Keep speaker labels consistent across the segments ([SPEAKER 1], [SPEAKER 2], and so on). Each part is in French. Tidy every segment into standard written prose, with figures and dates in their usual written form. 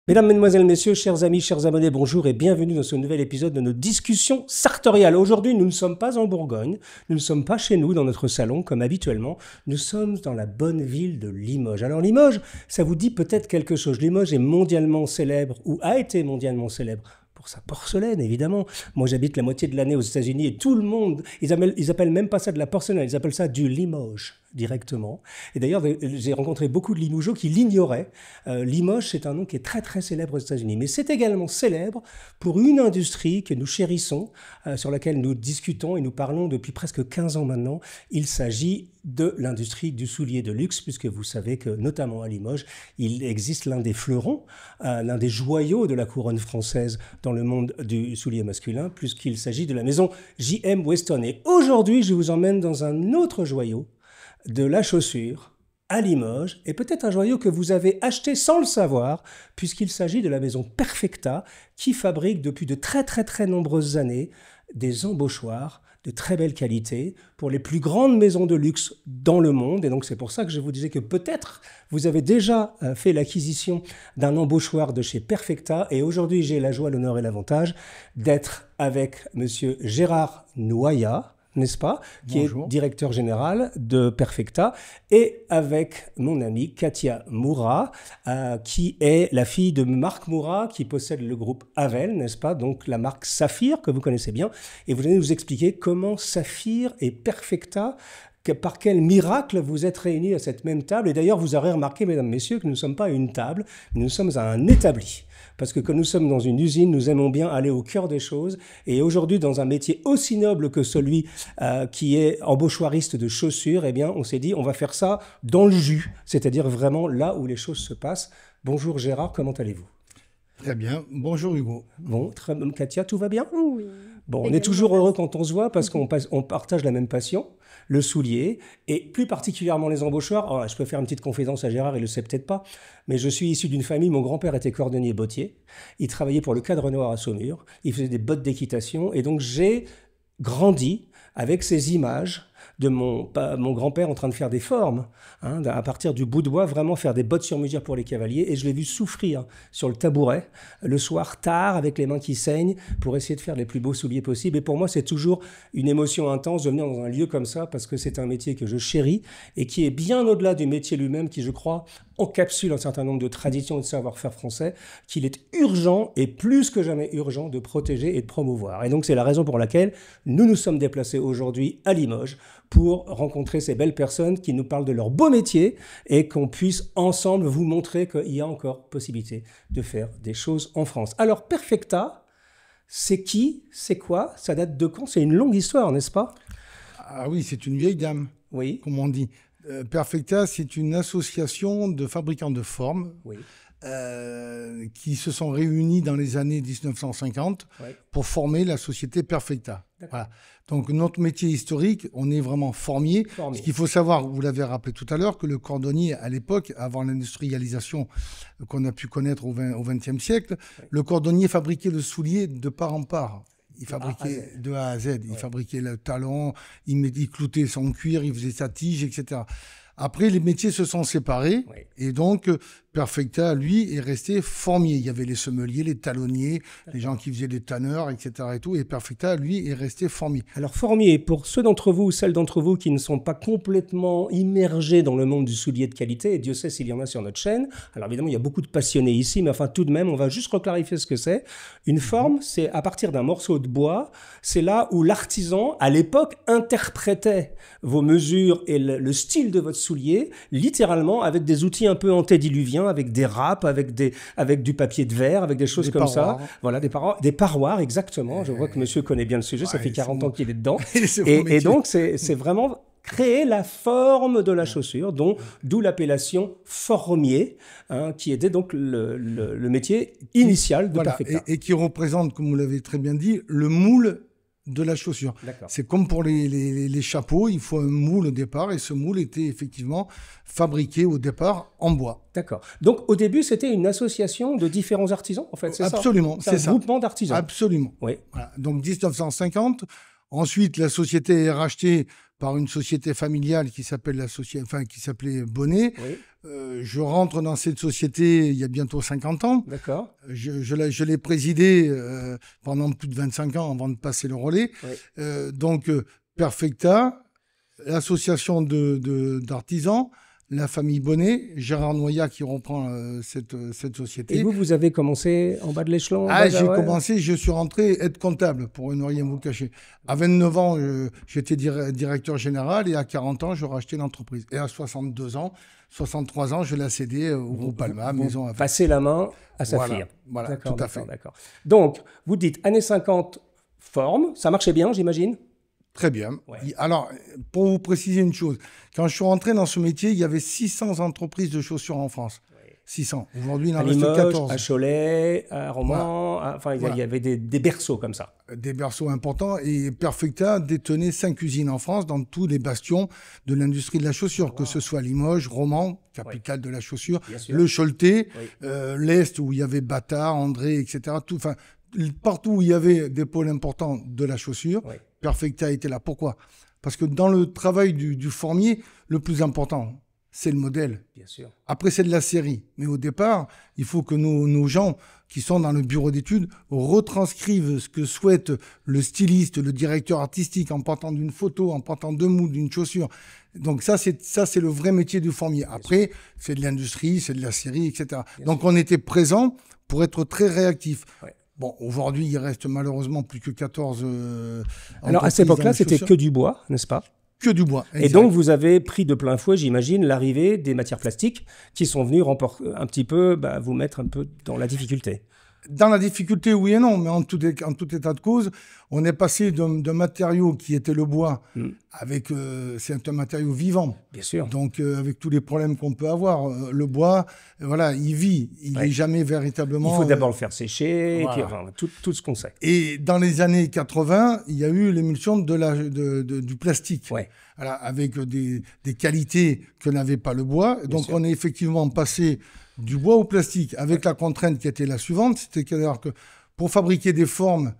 [SPEAKER 1] Mesdames, Mesdemoiselles, Messieurs, chers amis, chers abonnés, bonjour et bienvenue dans ce nouvel épisode de nos discussions sartoriales. Aujourd'hui, nous ne sommes pas en Bourgogne, nous ne sommes pas chez nous dans notre salon comme habituellement, nous sommes dans la bonne ville de Limoges. Alors Limoges, ça vous dit peut-être quelque chose. Limoges est mondialement célèbre ou a été mondialement célèbre pour sa porcelaine, évidemment. Moi, j'habite la moitié de l'année aux États-Unis et tout le monde, ils appellent même pas ça de la porcelaine, ils appellent ça du Limoges directement. Et d'ailleurs, j'ai rencontré beaucoup de Limougeaux qui l'ignoraient. Limoges, c'est un nom qui est très très célèbre aux États-Unis. Mais c'est également célèbre pour une industrie que nous chérissons, sur laquelle nous discutons et nous parlons depuis presque 15 ans maintenant. Il s'agit de l'industrie du soulier de luxe, puisque vous savez que, notamment à Limoges, il existe l'un des fleurons, l'un des joyaux de la couronne française dans le monde du soulier masculin, puisqu'il s'agit de la maison J.M. Weston. Et aujourd'hui, je vous emmène dans un autre joyau de la chaussure à Limoges, et peut-être un joyau que vous avez acheté sans le savoir, puisqu'il s'agit de la maison Perfecta, qui fabrique depuis de très très très nombreuses années des embauchoirs de très belle qualité pour les plus grandes maisons de luxe dans le monde. Et donc c'est pour ça que je vous disais que peut-être vous avez déjà fait l'acquisition d'un embauchoir de chez Perfecta. Et aujourd'hui, j'ai la joie, l'honneur et l'avantage d'être avec monsieur Gérard Noyat, n'est-ce pas, qui
[SPEAKER 2] Bonjour.
[SPEAKER 1] est directeur général de Perfecta, et avec mon amie Katia Moura, qui est la fille de Marc Moura, qui possède le groupe Havel, n'est-ce pas, donc la marque Saphir, que vous connaissez bien, et vous allez nous expliquer comment Saphir et Perfecta, par quel miracle vous êtes réunis à cette même table. Et d'ailleurs, vous aurez remarqué, mesdames, messieurs, que nous ne sommes pas à une table, mais nous sommes à un établi. Parce que quand nous sommes dans une usine, nous aimons bien aller au cœur des choses. Et aujourd'hui, dans un métier aussi noble que celui qui est embauchoiriste de chaussures, eh bien, on s'est dit, on va faire ça dans le jus, c'est-à-dire vraiment là où les choses se passent. Bonjour Gérard, comment allez-vous?
[SPEAKER 2] Très bien. Bonjour Hugo.
[SPEAKER 1] Bon, très bien. Katia, tout va bien?
[SPEAKER 3] Oui.
[SPEAKER 1] Bon, on est toujours heureux quand on se voit parce qu'on partage la même passion, le soulier, et plus particulièrement les embauchoirs. Alors, je peux faire une petite confidence à Gérard, il le sait peut-être pas, mais je suis issu d'une famille, mon grand-père était cordonnier bottier, il travaillait pour le Cadre Noir à Saumur, il faisait des bottes d'équitation, et donc j'ai grandi avec ces images de mon grand-père en train de faire des formes, hein, à partir du bout de bois, vraiment faire des bottes sur mesure pour les cavaliers. Et je l'ai vu souffrir sur le tabouret, le soir tard, avec les mains qui saignent, pour essayer de faire les plus beaux souliers possibles. Et pour moi, c'est toujours une émotion intense de venir dans un lieu comme ça, parce que c'est un métier que je chéris, et qui est bien au-delà du métier lui-même, qui, je crois, encapsule un certain nombre de traditions et de savoir-faire français, qu'il est urgent, et plus que jamais urgent, de protéger et de promouvoir. Et donc, c'est la raison pour laquelle nous nous sommes déplacés aujourd'hui à Limoges, pour rencontrer ces belles personnes qui nous parlent de leur beau métier et qu'on puisse ensemble vous montrer qu'il y a encore possibilité de faire des choses en France. Alors, Perfecta, c'est qui? C'est quoi? Ça date de quand? C'est une longue histoire, n'est-ce pas?
[SPEAKER 2] Ah oui, c'est une vieille dame,
[SPEAKER 1] Oui.
[SPEAKER 2] comme on dit. Perfecta, c'est une association de fabricants de formes
[SPEAKER 1] Oui.
[SPEAKER 2] qui se sont réunis dans les années 1950 pour former la société Perfecta. Voilà. Donc notre métier historique, on est vraiment formier. Ce qu'il faut savoir, vous l'avez rappelé tout à l'heure, que le cordonnier, à l'époque, avant l'industrialisation qu'on a pu connaître au XXe siècle, le cordonnier fabriquait le soulier de part en part. Il fabriquait de A à Z. Il fabriquait le talon, il cloutait son cuir, il faisait sa tige, etc. Après, les métiers se sont séparés et donc Perfecta, lui, est resté formier. Il y avait les semeliers, les talonniers, les gens qui faisaient des tanneurs, etc. Et tout. Et Perfecta, lui, est resté formier.
[SPEAKER 1] Alors, formier, pour ceux d'entre vous ou celles d'entre vous qui ne sont pas complètement immergés dans le monde du soulier de qualité, et Dieu sait s'il y en a sur notre chaîne, alors évidemment, il y a beaucoup de passionnés ici, mais enfin, tout de même, on va juste reclarifier ce que c'est. Une forme, c'est à partir d'un morceau de bois, c'est là où l'artisan, à l'époque, interprétait vos mesures et le style de votre soulier, littéralement, avec des outils un peu antédiluviens, avec des râpes, avec du papier de verre, avec des choses comme ça. Voilà, des paroirs, exactement. Je vois que monsieur connaît bien le sujet, ça fait 40 ans qu'il est dedans. Et donc, c'est vraiment créer la forme de la chaussure, d'où l'appellation formier, hein, qui était donc le métier initial de Perfecta.
[SPEAKER 2] Et qui représente, comme vous l'avez très bien dit, le moule de la chaussure. C'est comme pour les chapeaux, il faut un moule au départ, et ce moule était effectivement fabriqué au départ en bois.
[SPEAKER 1] D'accord. Donc au début, c'était une association de différents artisans, en fait, c'est ça?
[SPEAKER 2] Absolument, c'est ça.
[SPEAKER 1] Un groupement d'artisans.
[SPEAKER 2] Absolument.
[SPEAKER 1] Oui.
[SPEAKER 2] Voilà. Donc 1950, ensuite la société est rachetée par une société familiale qui s'appelait Bonnet.
[SPEAKER 1] Oui.
[SPEAKER 2] Je rentre dans cette société il y a bientôt 50 ans.
[SPEAKER 1] D'accord.
[SPEAKER 2] Je l'ai présidée pendant plus de 25 ans avant de passer le relais.
[SPEAKER 1] Oui.
[SPEAKER 2] Donc, Perfecta, l'association d'artisans, la famille Bonnet, Gérard Noyat qui reprend cette société.
[SPEAKER 1] Et vous avez commencé en bas de l'échelon?
[SPEAKER 2] Je suis rentré être comptable, pour ne rien vous cacher. À 29 ans, j'étais directeur général et à 40 ans, je rachetais l'entreprise. Et à 63 ans, je l'ai cédé au groupe Alma, maison à
[SPEAKER 1] passer la main à sa fille.
[SPEAKER 2] Voilà, tout à fait.
[SPEAKER 1] D'accord. Donc, vous dites années 50, forme, ça marchait bien, j'imagine?
[SPEAKER 2] Très bien.
[SPEAKER 1] Ouais.
[SPEAKER 2] Alors, pour vous préciser une chose, quand je suis rentré dans ce métier, il y avait 600 entreprises de chaussures en France. Ouais. 600. Aujourd'hui, il en reste 14.
[SPEAKER 1] À Cholet, à Romans, il y avait des berceaux comme ça.
[SPEAKER 2] Des berceaux importants. Et Perfecta détenait 5 usines en France dans tous les bastions de l'industrie de la chaussure, que ce soit Limoges, Romans, capitale de la chaussure, le Choletais, l'Est où il y avait Bata, André, etc. Partout où il y avait des pôles importants de la chaussure, Perfecta était là. Pourquoi? Parce que dans le travail du formier, le plus important, c'est le modèle.
[SPEAKER 1] Bien sûr.
[SPEAKER 2] Après, c'est de la série. Mais au départ, il faut que nos gens qui sont dans le bureau d'études retranscrivent ce que souhaite le styliste, le directeur artistique, en partant d'une photo, en partant de moules, d'une chaussure. Donc ça, c'est le vrai métier du formier. Après, c'est de l'industrie, c'est de la série, etc. Donc on était présent pour être très réactif. Ouais. Bon, aujourd'hui, il reste malheureusement plus que 14
[SPEAKER 1] Alors, à cette époque-là, c'était que du bois, n'est-ce pas?
[SPEAKER 2] Que du bois.
[SPEAKER 1] Exact. Et donc, vous avez pris de plein fouet, j'imagine, l'arrivée des matières plastiques qui sont venues un petit peu, vous mettre un peu dans la difficulté.
[SPEAKER 2] Dans la difficulté, oui et non, mais en tout état de cause, on est passé d'un matériau qui était le bois, c'est un matériau vivant.
[SPEAKER 1] Bien sûr.
[SPEAKER 2] Donc, avec tous les problèmes qu'on peut avoir, le bois, voilà, il vit, il n'est jamais véritablement...
[SPEAKER 1] Il faut d'abord le faire sécher, et puis tout ce qu'on sait.
[SPEAKER 2] Et dans les années 80, il y a eu l'émulsion du plastique. Ouais. Voilà, avec des qualités que n'avait pas le bois. Bien donc, sûr. On est effectivement passé du bois au plastique, avec la contrainte qui était la suivante, c'est-à-dire que pour fabriquer des formes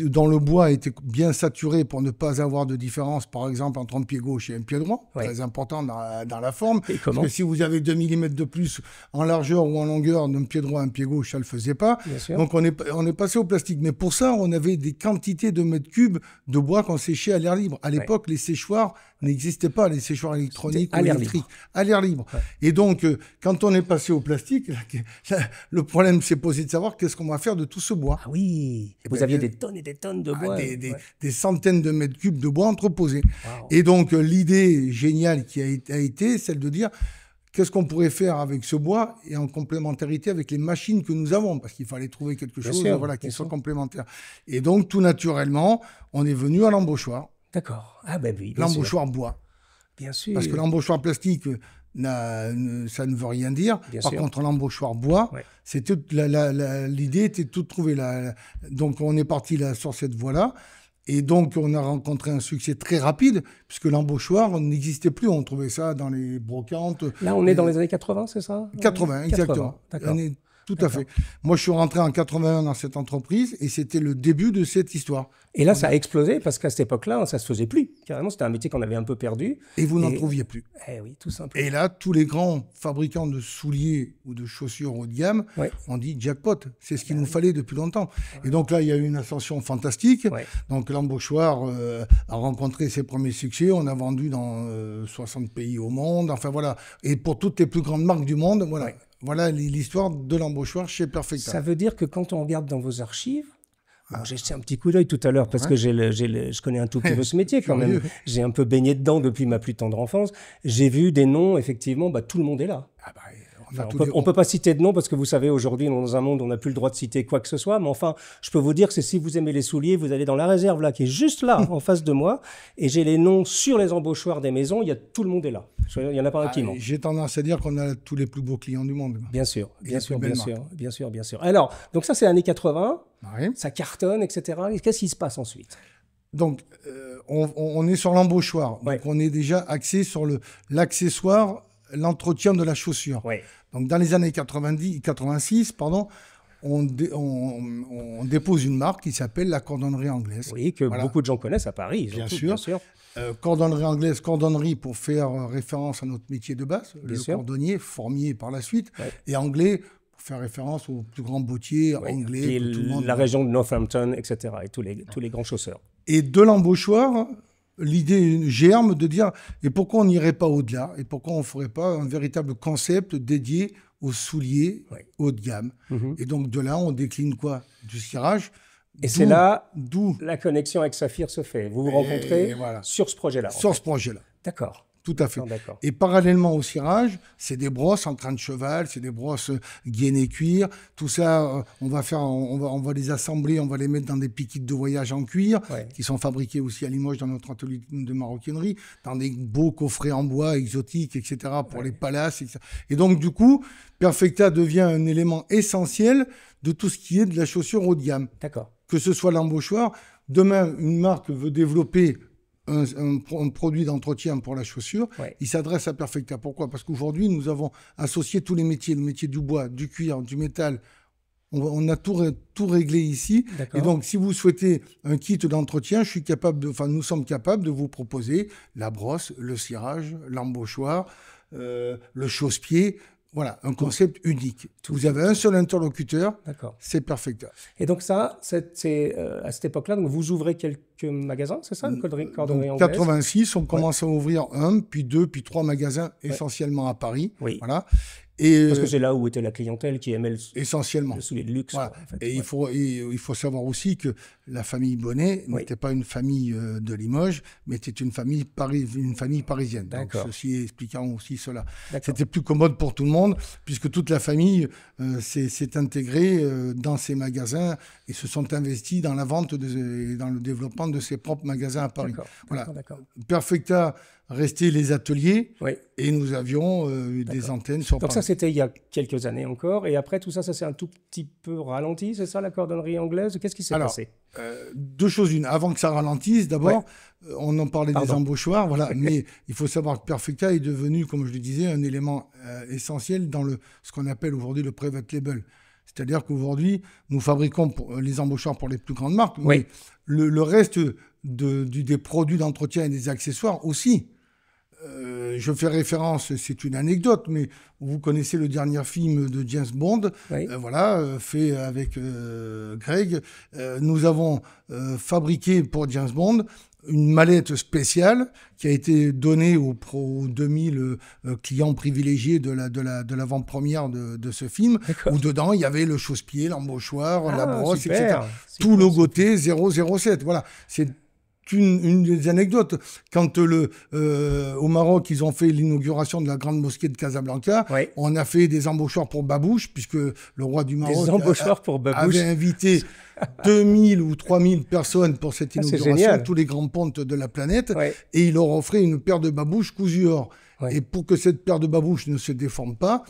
[SPEAKER 2] dont le bois était bien saturé pour ne pas avoir de différence, par exemple, entre un pied gauche et un pied droit, très important dans la forme.
[SPEAKER 1] Et comment ?
[SPEAKER 2] Parce que si vous avez 2 mm de plus en largeur ou en longueur d'un pied droit à un pied gauche, ça ne le faisait pas. Donc on est passé au plastique. Mais pour ça, on avait des quantités de mètres cubes de bois qu'on séchait à l'air libre. À l'époque, les séchoirs n'existaient pas, les séchoirs électroniques ou électriques, à l'air libre. Ouais. Et donc, quand on est passé au plastique, le problème s'est posé de savoir qu'est-ce qu'on va faire de tout ce bois.
[SPEAKER 1] Ah oui, vous aviez des tonnes et des tonnes de bois.
[SPEAKER 2] Des centaines de mètres cubes de bois entreposés. Wow. Et donc, l'idée géniale qui a été celle de dire qu'est-ce qu'on pourrait faire avec ce bois et en complémentarité avec les machines que nous avons, parce qu'il fallait trouver quelque chose qui soit complémentaire. Et donc, tout naturellement, on est venu à l'embauchoir.
[SPEAKER 1] D'accord. Ah ben oui.
[SPEAKER 2] L'embauchoir bois.
[SPEAKER 1] Bien sûr.
[SPEAKER 2] Parce que l'embauchoir plastique, ça ne veut rien dire. Par contre, l'embauchoir bois, c'est l'idée était de tout trouver. Donc, on est parti là, sur cette voie-là. Et donc, on a rencontré un succès très rapide, puisque l'embauchoir n'existait plus. On trouvait ça dans les brocantes.
[SPEAKER 1] Là, on est dans les années 80, c'est ça ?
[SPEAKER 2] 80, exactement. D'accord. Tout à fait. Moi, je suis rentré en 81 dans cette entreprise et c'était le début de cette histoire.
[SPEAKER 1] Et là, ça a explosé parce qu'à cette époque-là, ça ne se faisait plus. Carrément, c'était un métier qu'on avait un peu perdu.
[SPEAKER 2] Et vous n'en trouviez plus.
[SPEAKER 1] Eh oui, tout simplement.
[SPEAKER 2] Et là, tous les grands fabricants de souliers ou de chaussures haut de gamme ont dit jackpot. C'est ce qu'il nous fallait depuis longtemps. Et donc là, il y a eu une ascension fantastique. Donc l'embauchoir a rencontré ses premiers succès. On a vendu dans 60 pays au monde. Enfin voilà. Et pour toutes les plus grandes marques du monde, voilà. Voilà l'histoire de l'embauchoir chez Perfecta.
[SPEAKER 1] Ça veut dire que quand on regarde dans vos archives, j'ai jeté un petit coup d'œil tout à l'heure parce que je connais un tout petit peu ce métier quand même. J'ai un peu baigné dedans depuis ma plus tendre enfance. J'ai vu des noms, effectivement, tout le monde est là. On ne peut pas citer de nom parce que vous savez, aujourd'hui, dans un monde, on n'a plus le droit de citer quoi que ce soit. Mais enfin, je peux vous dire que si vous aimez les souliers, vous allez dans la réserve là, qui est juste là, en face de moi. Et j'ai les noms sur les embauchoirs des maisons. Tout le monde est là. Il n'y en a pas un qui manque.
[SPEAKER 2] J'ai tendance à dire qu'on a tous les plus beaux clients du monde.
[SPEAKER 1] Bien sûr. Alors, donc ça, c'est années 80. Ça cartonne, etc. Qu'est-ce qui se passe ensuite ?
[SPEAKER 2] Donc, on est sur l'embauchoir. Donc, on est déjà axé sur l'entretien de la chaussure. Donc, dans les années 86, on dépose une marque qui s'appelle la cordonnerie anglaise.
[SPEAKER 1] Oui, que beaucoup de gens connaissent à Paris.
[SPEAKER 2] Bien sûr. Cordonnerie anglaise, cordonnerie pour faire référence à notre métier de base, cordonnier, formier par la suite, et anglais pour faire référence aux plus grands bottiers anglais.
[SPEAKER 1] Tout le monde, la région de Northampton, etc. Et tous les grands chausseurs.
[SPEAKER 2] Et de l'embauchoir, l'idée germe de dire, et pourquoi on n'irait pas au-delà, et pourquoi on ne ferait pas un véritable concept dédié aux souliers haut de gamme. Et donc de là, on décline quoi? Du cirage.
[SPEAKER 1] Et c'est là d'où la connexion avec Saphir se fait. Vous vous rencontrez sur ce projet-là.
[SPEAKER 2] Sur ce projet-là.
[SPEAKER 1] D'accord.
[SPEAKER 2] Tout à fait. Et parallèlement au cirage, c'est des brosses en crin de cheval, c'est des brosses gainées cuir. Tout ça, on va les assembler, on va les mettre dans des piquets de voyage en cuir, qui sont fabriqués aussi à Limoges dans notre atelier de maroquinerie, dans des beaux coffrets en bois exotiques, etc., pour les palaces, etc. Et donc, du coup, Perfecta devient un élément essentiel de tout ce qui est de la chaussure haut de gamme.
[SPEAKER 1] D'accord.
[SPEAKER 2] Que ce soit l'embauchoir. Demain, une marque veut développer un produit d'entretien pour la chaussure, il s'adresse à Perfecta. Pourquoi? Parce qu'aujourd'hui, nous avons associé tous les métiers, le métier du bois, du cuir, du métal. On a tout réglé ici. Et donc, si vous souhaitez un kit d'entretien, nous sommes capables de vous proposer la brosse, le cirage, l'embauchoir, le chausse-pied. Voilà, un concept unique. Vous avez un seul interlocuteur, c'est Perfecta.
[SPEAKER 1] Et donc ça, c'est à cette époque-là, donc vous ouvrez quelques magasins, c'est ça, cordonnerie anglaise?
[SPEAKER 2] 86, on commence à ouvrir 1, puis 2, puis 3 magasins, essentiellement à Paris.
[SPEAKER 1] Oui.
[SPEAKER 2] Voilà.
[SPEAKER 1] Parce que c'est là où était la clientèle qui aimait
[SPEAKER 2] essentiellement
[SPEAKER 1] le soulier de luxe.
[SPEAKER 2] Voilà.
[SPEAKER 1] Quoi, en fait.
[SPEAKER 2] Et il faut savoir aussi que la famille Bonnet n'était pas une famille de Limoges, mais était une famille parisienne. Donc, ceci expliquant aussi cela. C'était plus commode pour tout le monde, puisque toute la famille s'est intégrée dans ces magasins et se sont investis dans la vente et dans le développement de ses propres magasins à Paris. Perfecta restait les ateliers et nous avions des antennes sur Paris.
[SPEAKER 1] Donc ça, c'était il y a quelques années encore. Et après, tout ça, ça s'est un tout petit peu ralenti, c'est ça, la cordonnerie anglaise? Qu'est-ce qui s'est passé?
[SPEAKER 2] Deux choses. Avant que ça ralentisse, d'abord, on en parlait des embauchoirs, mais il faut savoir que Perfecta est devenu, comme je le disais, un élément essentiel dans ce qu'on appelle aujourd'hui le private label. C'est-à-dire qu'aujourd'hui, nous fabriquons les embauchoirs pour les plus grandes marques, mais le reste des produits d'entretien et des accessoires aussi. Je fais référence, c'est une anecdote, mais vous connaissez le dernier film de James Bond, fait avec Greg. Nous avons fabriqué pour James Bond une mallette spéciale qui a été donnée aux 2000 clients privilégiés de l'avant-première de ce film, où dedans il y avait le chausse-pied, l'embauchoir, la brosse, etc. Tout logoté 007. Voilà, c'est une des anecdotes. Quand au Maroc, ils ont fait l'inauguration de la grande mosquée de Casablanca, on a fait des embauchoirs pour Babouche, puisque le roi du Maroc avait invité 2000 ou 3000 personnes pour cette inauguration, tous les grands pontes de la planète, et il leur offrait une paire de babouches cousues or. Et pour que cette paire de babouches ne se déforme pas,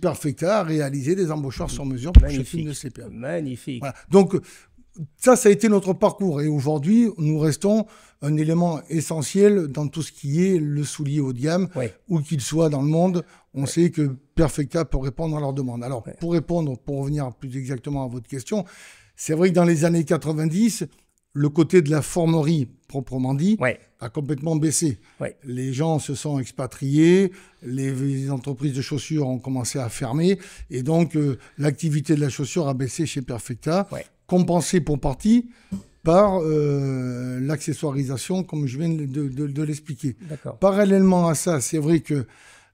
[SPEAKER 2] Perfecta a réalisé des embauchoirs sur mesure pour chacune de ces paires.
[SPEAKER 1] Magnifique.
[SPEAKER 2] Voilà. Donc, ça a été notre parcours. Et aujourd'hui, nous restons un élément essentiel dans tout ce qui est le soulier haut de gamme, où qu'il soit dans le monde. On sait que Perfecta peut répondre à leurs demandes. Alors, pour revenir plus exactement à votre question, c'est vrai que dans les années 90, le côté de la formerie, proprement dit, a complètement baissé. Les gens se sont expatriés, les entreprises de chaussures ont commencé à fermer, et donc l'activité de la chaussure a baissé chez Perfecta, compensée pour partie par l'accessoirisation, comme je viens de l'expliquer. Parallèlement à ça, c'est vrai que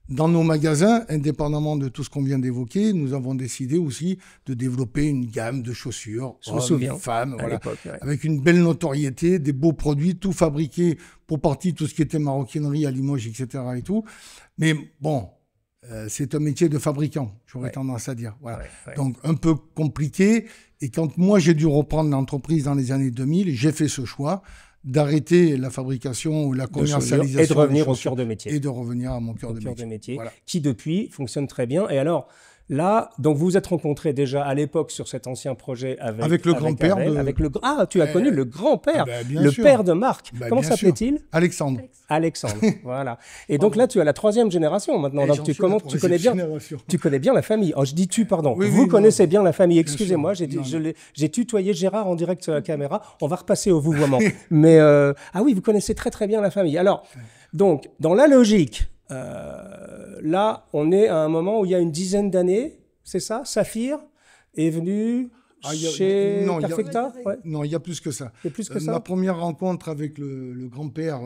[SPEAKER 2] dans nos magasins, indépendamment de tout ce qu'on vient d'évoquer, nous avons décidé aussi de développer une gamme de chaussures, hommes, femmes, avec une belle notoriété, des beaux produits, tout fabriqué pour partie, tout ce qui était maroquinerie à Limoges, etc. et tout. Mais bon, c'est un métier de fabricant, j'aurais tendance à dire. Donc, un peu compliqué. Et quand moi, j'ai dû reprendre l'entreprise dans les années 2000, j'ai fait ce choix d'arrêter la fabrication ou la commercialisation.
[SPEAKER 1] Et de revenir au cœur de métier.
[SPEAKER 2] Et de revenir à mon cœur de métier.
[SPEAKER 1] Qui depuis fonctionne très bien. Et alors, Là, donc vous vous êtes rencontrés déjà à l'époque sur cet ancien projet avec
[SPEAKER 2] le grand-père
[SPEAKER 1] Ah, tu as connu le grand-père,
[SPEAKER 2] le
[SPEAKER 1] père de Marc. Comment s'appelait-il?
[SPEAKER 2] Alexandre.
[SPEAKER 1] Alexandre, voilà. Et donc là, tu as la troisième génération maintenant. Donc tu connais bien la famille. Oh, je dis tu, pardon. Vous connaissez bien la famille. Excusez-moi, j'ai tutoyé Gérard en direct sur la caméra. On va repasser au vouvoiement. Mais ah oui, vous connaissez très très bien la famille. Alors, donc, dans la logique, là, on est à un moment où il y a une dizaine d'années, c'est ça? Saphir est venu chez Perfecta?
[SPEAKER 2] Non, il y a plus que ça. Ma première rencontre avec le grand-père,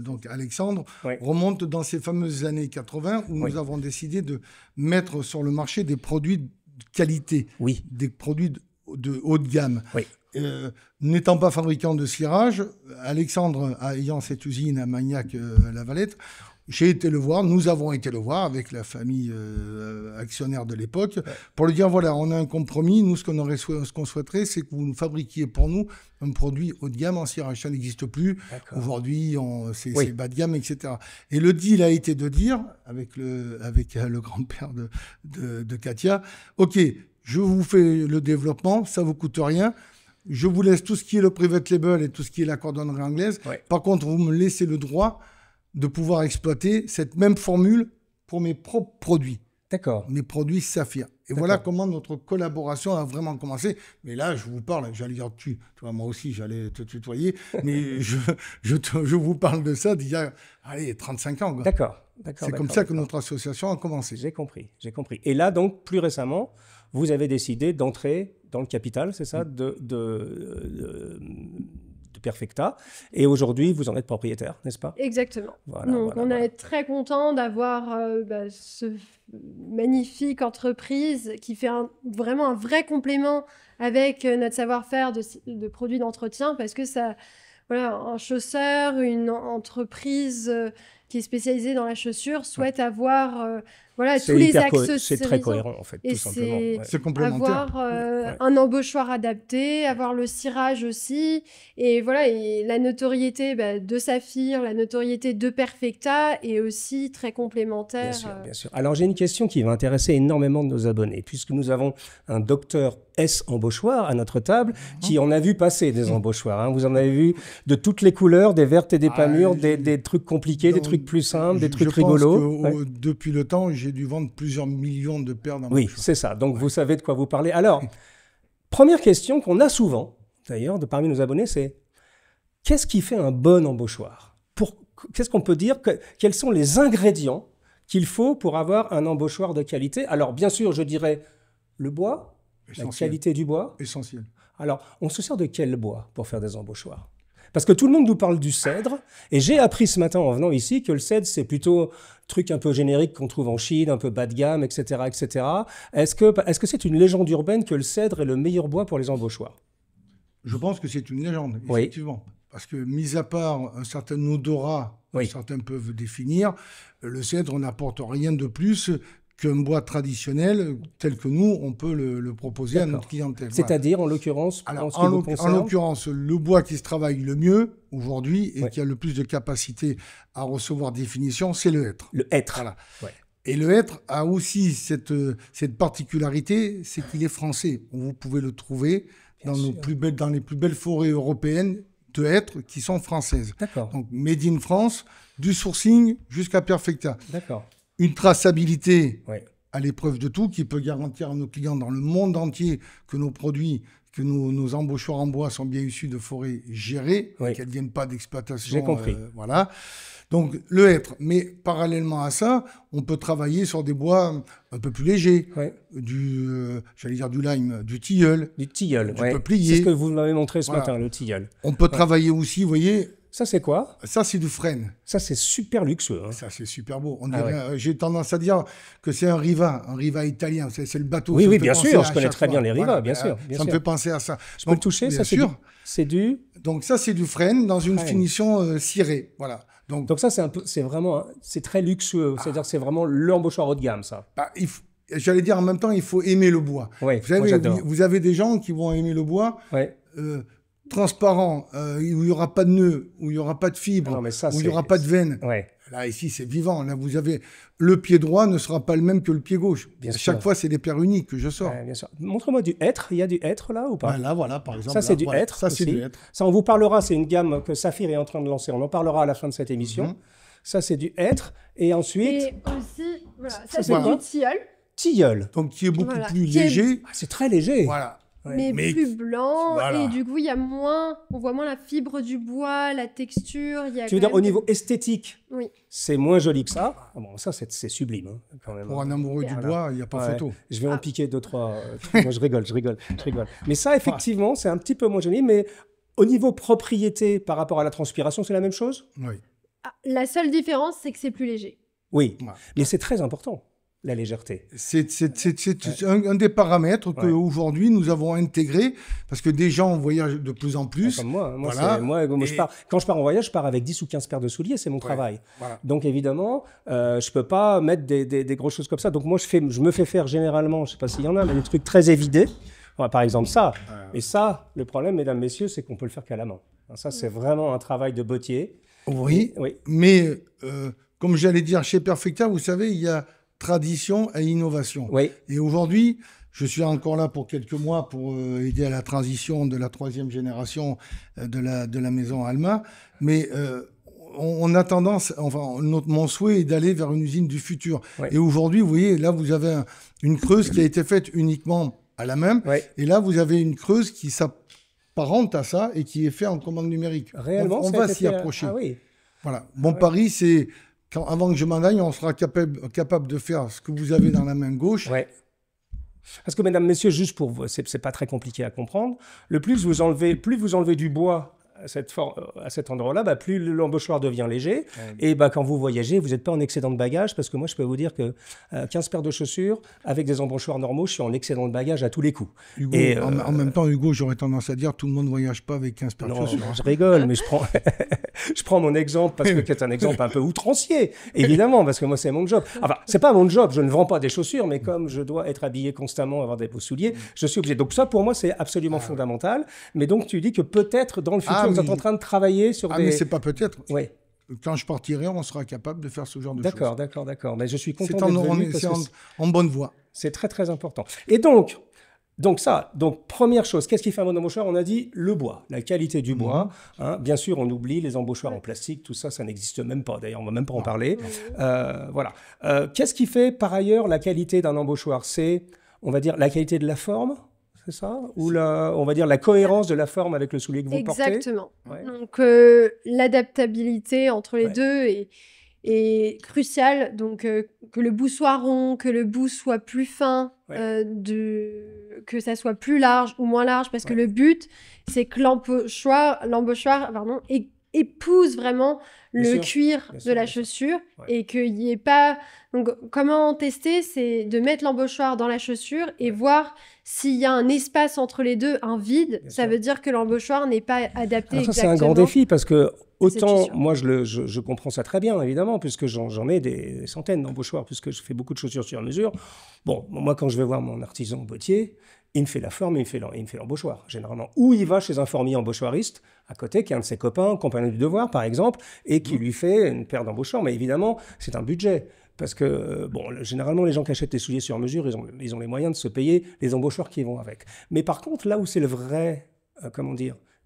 [SPEAKER 2] donc Alexandre, remonte dans ces fameuses années 80 où nous avons décidé de mettre sur le marché des produits de qualité, des produits de haut de gamme. N'étant pas fabricant de cirage, Alexandre ayant cette usine à Magnac-la-Valette, nous avons été le voir avec la famille actionnaire de l'époque pour lui dire voilà, on a un compromis. Nous, ce qu'on souhaiterait, c'est que vous nous fabriquiez pour nous un produit haut de gamme en cirage. Ça n'existe plus. Aujourd'hui, c'est bas de gamme, etc. Et le deal a été de dire avec le grand-père de Katia, OK, je vous fais le développement, ça vous coûte rien. Je vous laisse tout ce qui est le private label et tout ce qui est la cordonnerie anglaise. Par contre, vous me laissez le droit de pouvoir exploiter cette même formule pour mes propres produits.
[SPEAKER 1] D'accord.
[SPEAKER 2] Mes produits Saphir. Et voilà comment notre collaboration a vraiment commencé. Mais là, je vous parle, j'allais dire tu vois, moi aussi, j'allais te tutoyer, mais je vous parle de ça d'il y a 35 ans.
[SPEAKER 1] D'accord.
[SPEAKER 2] C'est comme ça que notre association a commencé.
[SPEAKER 1] J'ai compris. Et là, donc, plus récemment, vous avez décidé d'entrer dans le capital, c'est ça, de Perfecta. Et aujourd'hui, vous en êtes propriétaire, n'est-ce pas?
[SPEAKER 3] Exactement. Donc, on est très content d'avoir ce magnifique entreprise qui fait vraiment un vrai complément avec notre savoir-faire de produits d'entretien, parce que ça, un chausseur, une entreprise qui est spécialisée dans la chaussure souhaite avoir tous les accessoires.
[SPEAKER 1] C'est très cohérent, en fait, tout simplement.
[SPEAKER 2] C'est complémentaire.
[SPEAKER 3] Avoir un embauchoir adapté, avoir le cirage aussi. Et et la notoriété de Saphir, la notoriété de Perfecta est aussi très complémentaire.
[SPEAKER 1] Bien sûr. Alors, j'ai une question qui va intéresser énormément de nos abonnés, puisque nous avons un docteur S embauchoir à notre table qui en a vu passer des embauchoirs. Vous en avez vu de toutes les couleurs, des vertes et des pas mûres, des trucs compliqués, des trucs plus simples, des trucs rigolos.
[SPEAKER 2] Je pense que depuis le temps, j'ai dû vendre plusieurs millions de paires d'embauchoirs.
[SPEAKER 1] Oui, c'est ça. Donc, vous savez de quoi vous parlez. Alors, première question qu'on a souvent, d'ailleurs, de parmi nos abonnés, c'est qu'est-ce qui fait un bon embauchoir? Qu'est-ce qu'on peut dire? Quels sont les ingrédients qu'il faut pour avoir un embauchoir de qualité? Alors, bien sûr, je dirais le bois, la qualité du bois.
[SPEAKER 2] Essentiel.
[SPEAKER 1] Alors, on se sert de quel bois pour faire des embauchoirs? Parce que tout le monde nous parle du cèdre, et j'ai appris ce matin en venant ici que le cèdre, c'est plutôt un truc un peu générique qu'on trouve en Chine, un peu bas de gamme, etc. etc. Est-ce que c'est une légende urbaine que le cèdre est le meilleur bois pour les embauchoirs?
[SPEAKER 2] Je pense que c'est une légende, effectivement. Parce que, mis à part un certain odorat que certains peuvent définir, le cèdre n'apporte rien de plus qu'un bois traditionnel tel que nous, on peut le proposer à notre clientèle.
[SPEAKER 1] C'est-à-dire, en l'occurrence,
[SPEAKER 2] en l'occurrence, le bois qui se travaille le mieux aujourd'hui et qui a le plus de capacité à recevoir des finitions, c'est le hêtre.
[SPEAKER 1] Le hêtre.
[SPEAKER 2] Voilà. Et le hêtre a aussi cette particularité, c'est qu'il est français. Vous pouvez le trouver dans les plus belles forêts européennes de hêtre qui sont françaises.
[SPEAKER 1] D'accord.
[SPEAKER 2] Donc, made in France, du sourcing jusqu'à Perfecta.
[SPEAKER 1] D'accord.
[SPEAKER 2] Une traçabilité à l'épreuve de tout qui peut garantir à nos clients dans le monde entier que nos produits, que nos embauchoirs en bois sont bien issus de forêts gérées, qu'elles ne viennent pas d'exploitation.
[SPEAKER 1] J'ai compris.
[SPEAKER 2] Voilà. Donc, le hêtre. Mais parallèlement à ça, on peut travailler sur des bois un peu plus légers. J'allais dire du lime, du tilleul.
[SPEAKER 1] Du tilleul,
[SPEAKER 2] du peuplier.
[SPEAKER 1] C'est ce que vous m'avez montré ce matin, le tilleul.
[SPEAKER 2] On peut travailler aussi, vous voyez...
[SPEAKER 1] Ça, c'est quoi?
[SPEAKER 2] Ça, c'est du frêne.
[SPEAKER 1] Ça, c'est super luxueux.
[SPEAKER 2] Ça, c'est super beau. J'ai tendance à dire que c'est un riva italien. C'est le bateau.
[SPEAKER 1] Oui, bien sûr. Je connais très bien les rivas, bien sûr.
[SPEAKER 2] Ça me fait penser à ça.
[SPEAKER 1] Je peux le toucher? Ça, c'est du...
[SPEAKER 2] Donc, ça, c'est du frêne dans une finition cirée. Voilà.
[SPEAKER 1] Donc ça, c'est très luxueux. C'est-à-dire que c'est vraiment l'embauchoir haut de gamme, ça.
[SPEAKER 2] J'allais dire, en même temps, il faut aimer le bois. Vous avez des gens qui vont aimer le bois. transparent, où il n'y aura pas de nœuds, où il n'y aura pas de fibres, où il n'y aura pas de veines. Là, ici, c'est vivant. Là, vous avez le pied droit ne sera pas le même que le pied gauche. Bien sûr. Chaque fois, c'est des paires uniques que je sors.
[SPEAKER 1] Bien sûr. Montre-moi du hêtre. Il y a du hêtre là ou pas?
[SPEAKER 2] Là, voilà, par exemple.
[SPEAKER 1] Ça, c'est du hêtre.
[SPEAKER 2] Ça, c'est du hêtre.
[SPEAKER 1] Ça, on vous parlera. C'est une gamme que Saphir est en train de lancer. On en parlera à la fin de cette émission. Ça, c'est du hêtre. Et ensuite.
[SPEAKER 3] Et aussi, voilà, ça, c'est du tilleul.
[SPEAKER 1] Tilleul.
[SPEAKER 2] Donc, qui est beaucoup plus léger.
[SPEAKER 1] C'est très léger.
[SPEAKER 2] Voilà.
[SPEAKER 3] Mais plus blanc, et du coup, on voit moins la fibre du bois, la texture.
[SPEAKER 1] Tu veux dire, au niveau esthétique,
[SPEAKER 3] oui.
[SPEAKER 1] C'est moins joli que ça. Bon, ça, c'est sublime, hein, quand même.
[SPEAKER 2] Pour un amoureux du bois, il n'y a pas photo.
[SPEAKER 1] Je vais en piquer 2, 3. Moi, je rigole. Mais ça, effectivement, c'est un petit peu moins joli, mais au niveau propriété par rapport à la transpiration, c'est la même chose?
[SPEAKER 2] Oui.
[SPEAKER 3] La seule différence, c'est que c'est plus léger.
[SPEAKER 1] Oui, mais c'est très important. La légèreté.
[SPEAKER 2] C'est un des paramètres qu'aujourd'hui nous avons intégrés parce que des gens voyagent de plus en plus.
[SPEAKER 1] Comme moi. Quand je pars en voyage, je pars avec 10 ou 15 paires de souliers, c'est mon travail. Voilà. Donc évidemment, je ne peux pas mettre des grosses choses comme ça. Donc moi, je me fais faire généralement, je ne sais pas s'il y en a, mais des trucs très évidés. Par exemple ça. Et ça, le problème, mesdames, messieurs, c'est qu'on peut le faire qu'à la main. Ça, c'est vraiment un travail de bottier.
[SPEAKER 2] Oui. Mais comme j'allais dire, chez Perfecta, vous savez, il y a tradition et innovation.
[SPEAKER 1] Oui.
[SPEAKER 2] Et aujourd'hui, je suis encore là pour quelques mois pour aider à la transition de la 3e génération de la maison Alma. Mais on a tendance, mon souhait est d'aller vers une usine du futur. Oui. Et aujourd'hui, vous voyez, là, vous avez une creuse qui a été faite uniquement à la main. Oui. Et là, vous avez une creuse qui s'apparente à ça et qui est faite en commande numérique.
[SPEAKER 1] Réellement,
[SPEAKER 2] on va s'y approcher.
[SPEAKER 1] Ah oui.
[SPEAKER 2] Voilà. Mon pari, c'est avant que je m'en aille, on sera capable de faire ce que vous avez dans la main gauche.
[SPEAKER 1] Ouais. Parce que, mesdames, messieurs, juste pour vous, c'est pas très compliqué à comprendre. Plus vous enlevez du bois à cet endroit-là, plus l'embauchoir devient léger. Et quand vous voyagez, vous n'êtes pas en excédent de bagages, parce que moi, je peux vous dire que 15 paires de chaussures, avec des embauchoirs normaux, je suis en excédent de bagages à tous les coups.
[SPEAKER 2] Hugo, et, en même temps, Hugo, j'aurais tendance à dire tout le monde ne voyage pas avec 15 paires de chaussures.
[SPEAKER 1] Non, je rigole, mais je prends mon exemple parce que c'est un exemple un peu outrancier, évidemment, parce que moi, c'est mon job. Enfin, c'est pas mon job, je ne vends pas des chaussures, mais comme je dois être habillé constamment, avoir des beaux souliers, je suis obligé. Donc ça, pour moi, c'est absolument fondamental. Mais donc, tu dis que peut-être, dans le futur, vous êtes en train de travailler sur des...
[SPEAKER 2] mais c'est pas peut-être.
[SPEAKER 1] Oui.
[SPEAKER 2] Quand je partirai, on sera capable de faire ce genre de choses.
[SPEAKER 1] D'accord. Mais je suis content
[SPEAKER 2] C'est en bonne voie.
[SPEAKER 1] C'est très, très important. Et donc, première chose, qu'est-ce qui fait un bon embauchoir? On a dit le bois, la qualité du bois. Bien sûr, on oublie les embauchoirs en plastique, tout ça, ça n'existe même pas. D'ailleurs, on ne va même pas en parler. Voilà. Qu'est-ce qui fait, par ailleurs, la qualité d'un embauchoir? C'est, on va dire, la qualité de la forme, c'est ça? Ou on va dire la cohérence de la forme avec le soulier que vous portez?
[SPEAKER 3] Exactement. Donc, l'adaptabilité entre les deux est cruciale. Donc, que le bout soit rond, que le bout soit plus fin, que ça soit plus large ou moins large, parce que le but, c'est que l'embauchoir épouse vraiment le cuir de la chaussure et qu'il n'y ait pas... Donc, comment tester? C'est de mettre l'embauchoir dans la chaussure et voir s'il y a un espace entre les deux, un vide. Ça veut dire que l'embauchoir n'est pas adapté exactement.
[SPEAKER 1] Ça, c'est un grand défi parce que autant, moi, je comprends ça très bien, évidemment, puisque j'en ai des centaines d'embauchoirs, puisque je fais beaucoup de chaussures sur mesure. Bon, moi, quand je vais voir mon artisan bottier, il me fait la forme, il me fait l'embauchoir, généralement. Ou il va chez un formier embauchoiriste, à côté, qui est un de ses copains, compagnon du devoir, par exemple, et qui lui fait une paire d'embauchoirs. Mais évidemment, c'est un budget. Parce que, généralement, les gens qui achètent des souliers sur mesure, ils ont les moyens de se payer les embauchoirs qui vont avec. Mais par contre, là où c'est le vrai,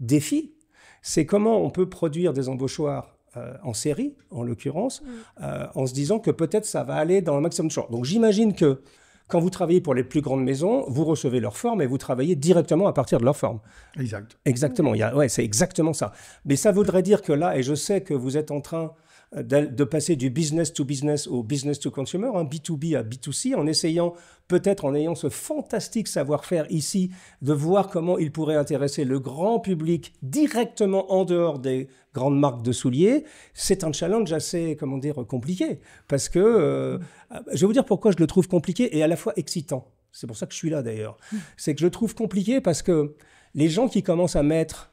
[SPEAKER 1] défi, c'est comment on peut produire des embauchoirs en série, en l'occurrence, en se disant que peut-être ça va aller dans le maximum de choix. Donc j'imagine que quand vous travaillez pour les plus grandes maisons, vous recevez leur forme et vous travaillez directement à partir de leur forme.
[SPEAKER 2] Exact.
[SPEAKER 1] Exactement, c'est exactement ça. Mais ça voudrait dire que là, et je sais que vous êtes en train de passer du business to business au business to consumer, B2B à B2C, en essayant, peut-être en ayant ce fantastique savoir-faire ici, de voir comment il pourrait intéresser le grand public directement en dehors des grandes marques de souliers. C'est un challenge assez, compliqué. Parce que, je vais vous dire pourquoi je le trouve compliqué et à la fois excitant. C'est pour ça que je suis là d'ailleurs. C'est que je le trouve compliqué parce que les gens qui commencent à mettre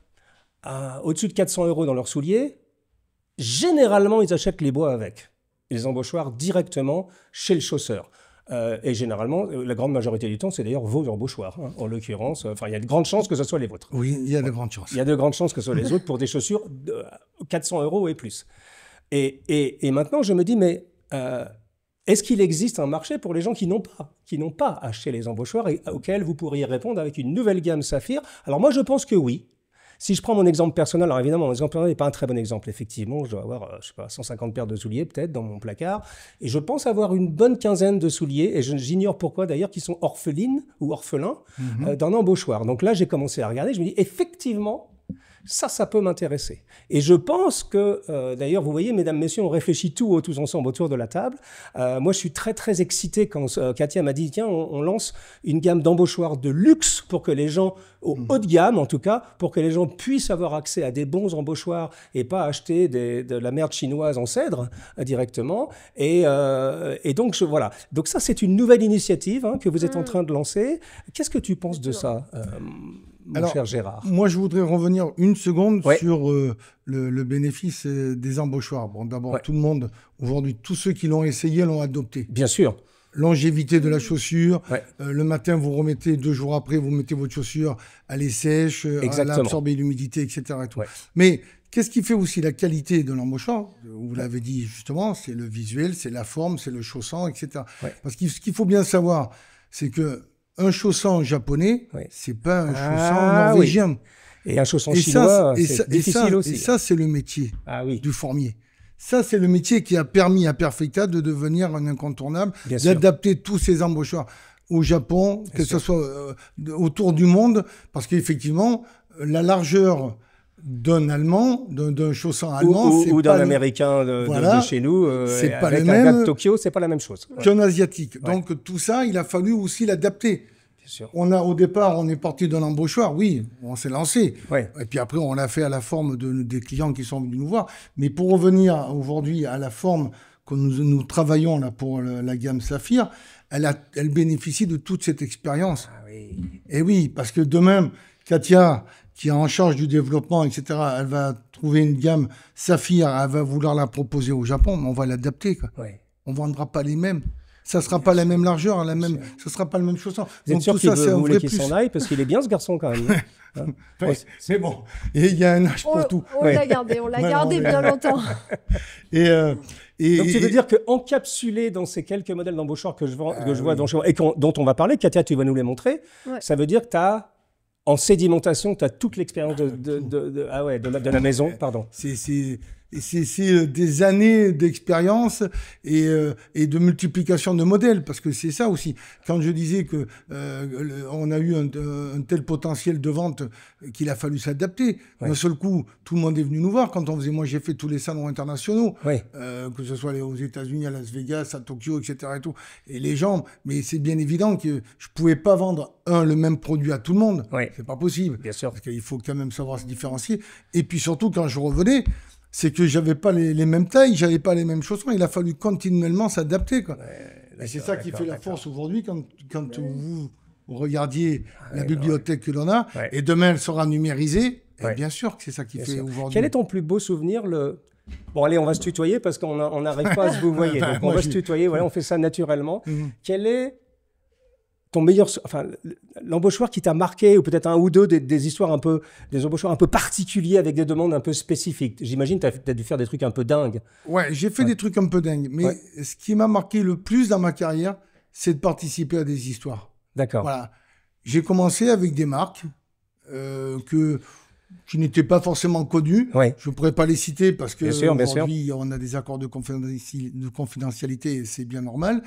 [SPEAKER 1] au-dessus de 400 € dans leurs souliers, généralement, ils achètent les bois avec, les embauchoirs directement chez le chausseur. Et généralement, la grande majorité du temps, c'est d'ailleurs vos embauchoirs, en l'occurrence. Il y a de grandes chances que ce soit les vôtres.
[SPEAKER 2] Oui, il y a de grandes chances.
[SPEAKER 1] Il y a de grandes chances que ce soit les autres pour des chaussures de 400 € et plus. Et maintenant, je me dis, mais est-ce qu'il existe un marché pour les gens qui n'ont pas acheté les embauchoirs et auxquels vous pourriez répondre avec une nouvelle gamme Saphir? Alors moi, je pense que oui. Si je prends mon exemple personnel, alors évidemment, mon exemple personnel n'est pas un très bon exemple. Effectivement, je dois avoir, 150 paires de souliers peut-être dans mon placard. Et je pense avoir une bonne quinzaine de souliers, et j'ignore pourquoi d'ailleurs, qui sont orphelins ou orphelins d'un embauchoir. Donc là, j'ai commencé à regarder, je me dis, effectivement, ça peut m'intéresser. Et je pense que, d'ailleurs, vous voyez, mesdames, messieurs, on réfléchit tous ensemble autour de la table. Moi, je suis très, très excité quand Katia m'a dit, tiens, on lance une gamme d'embauchoirs de luxe pour que les gens, au haut de gamme en tout cas, pour que les gens puissent avoir accès à des bons embauchoirs et pas acheter de la merde chinoise en cèdre directement. Et donc, voilà. Donc ça, c'est une nouvelle initiative que vous êtes en train de lancer. Qu'est-ce que tu penses de ça mon cher Gérard?
[SPEAKER 2] Moi, je voudrais revenir une seconde sur le bénéfice des embauchoirs. Bon, d'abord, tout le monde, aujourd'hui, tous ceux qui l'ont essayé l'ont adopté.
[SPEAKER 1] Bien sûr.
[SPEAKER 2] Longévité de la chaussure. Le matin, vous remettez, 2 jours après, vous mettez votre chaussure, elle est sèche, elle a absorbé l'humidité, etc. Et tout. Mais qu'est-ce qui fait aussi la qualité de l'embauchoir? Vous l'avez dit justement, c'est le visuel, c'est la forme, c'est le chaussant, etc. Parce que ce qu'il faut bien savoir, c'est que un chausson japonais, c'est pas un chausson norvégien.
[SPEAKER 1] Et un chausson chinois, c'est difficile aussi.
[SPEAKER 2] Et ça, c'est le métier du formier. Ça, c'est le métier qui a permis à Perfecta de devenir un incontournable, d'adapter tous ces embauchoirs au Japon, que ce soit autour du monde, parce qu'effectivement, la largeur d'un Allemand, d'un chausson allemand,
[SPEAKER 1] ou d'un Américain de chez nous,
[SPEAKER 2] c'est pas
[SPEAKER 1] avec
[SPEAKER 2] le
[SPEAKER 1] un
[SPEAKER 2] même
[SPEAKER 1] gars de Tokyo, c'est pas la même chose.
[SPEAKER 2] Qu'un asiatique. Donc tout ça, il a fallu aussi l'adapter. Au départ, on est parti de l'embauchoir, oui, on s'est lancé. Et puis après, on l'a fait à la forme des clients qui sont venus nous voir. Mais pour revenir aujourd'hui à la forme que nous travaillons là pour la gamme Saphir, elle bénéficie de toute cette expérience. Et oui, parce que demain, Katia, qui est en charge du développement, etc., elle va trouver une gamme Saphir, elle va vouloir la proposer au Japon, mais on va l'adapter. On ne vendra pas les mêmes. Ça ne sera pas la même largeur, ça ne sera pas le même chausson.
[SPEAKER 1] Vous êtes sûr qu'il voulait qu'il s'en aille? Parce qu'il est bien, ce garçon, quand même.
[SPEAKER 2] C'est bon. Et il y a un âge pour tout.
[SPEAKER 3] On l'a gardé bien longtemps.
[SPEAKER 1] Donc, tu veux dire qu'encapsulé dans ces quelques modèles d'embauchoirs que je vois et dont on va parler, Katia, tu vas nous les montrer, ça veut dire que tu as, en sédimentation, tu as toute l'expérience de la maison. Pardon.
[SPEAKER 2] C'est des années d'expérience et de multiplication de modèles, parce que c'est ça aussi. Quand je disais que on a eu un tel potentiel de vente qu'il a fallu s'adapter. D'un seul coup, tout le monde est venu nous voir. Moi, j'ai fait tous les salons internationaux, que ce soit aux États-Unis, à Las Vegas, à Tokyo, etc. Et tout. Et les gens, mais c'est bien évident que je pouvais pas vendre le même produit à tout le monde. C'est pas possible.
[SPEAKER 1] Bien sûr.
[SPEAKER 2] Parce qu'il faut quand même savoir se différencier. Et puis surtout, quand je revenais, c'est que j'avais pas les mêmes tailles, j'avais pas les mêmes chaussons. Il a fallu continuellement s'adapter, quoi. Et c'est ça qui fait la force aujourd'hui quand vous regardiez la bibliothèque que l'on a. Et demain, elle sera numérisée. Et bien sûr que c'est ça qui fait aujourd'hui.
[SPEAKER 1] Quel est ton plus beau souvenir? Bon, allez, on va se tutoyer parce qu'on n'arrive pas à se vous voyer. Donc, on va se tutoyer. Voilà, on fait ça naturellement. Quel est ton meilleur, l'embauchoir qui t'a marqué, ou peut-être un ou deux des embauchoirs un peu particuliers avec des demandes un peu spécifiques? J'imagine que tu as dû faire des trucs un peu dingues.
[SPEAKER 2] Ouais, j'ai fait des trucs un peu dingues. Mais ce qui m'a marqué le plus dans ma carrière, c'est de participer à des histoires.
[SPEAKER 1] D'accord.
[SPEAKER 2] Voilà. J'ai commencé avec des marques qui n'étaient pas forcément connues. Je ne pourrais pas les citer parce qu'aujourd'hui, on a des accords de confidentialité et c'est bien normal.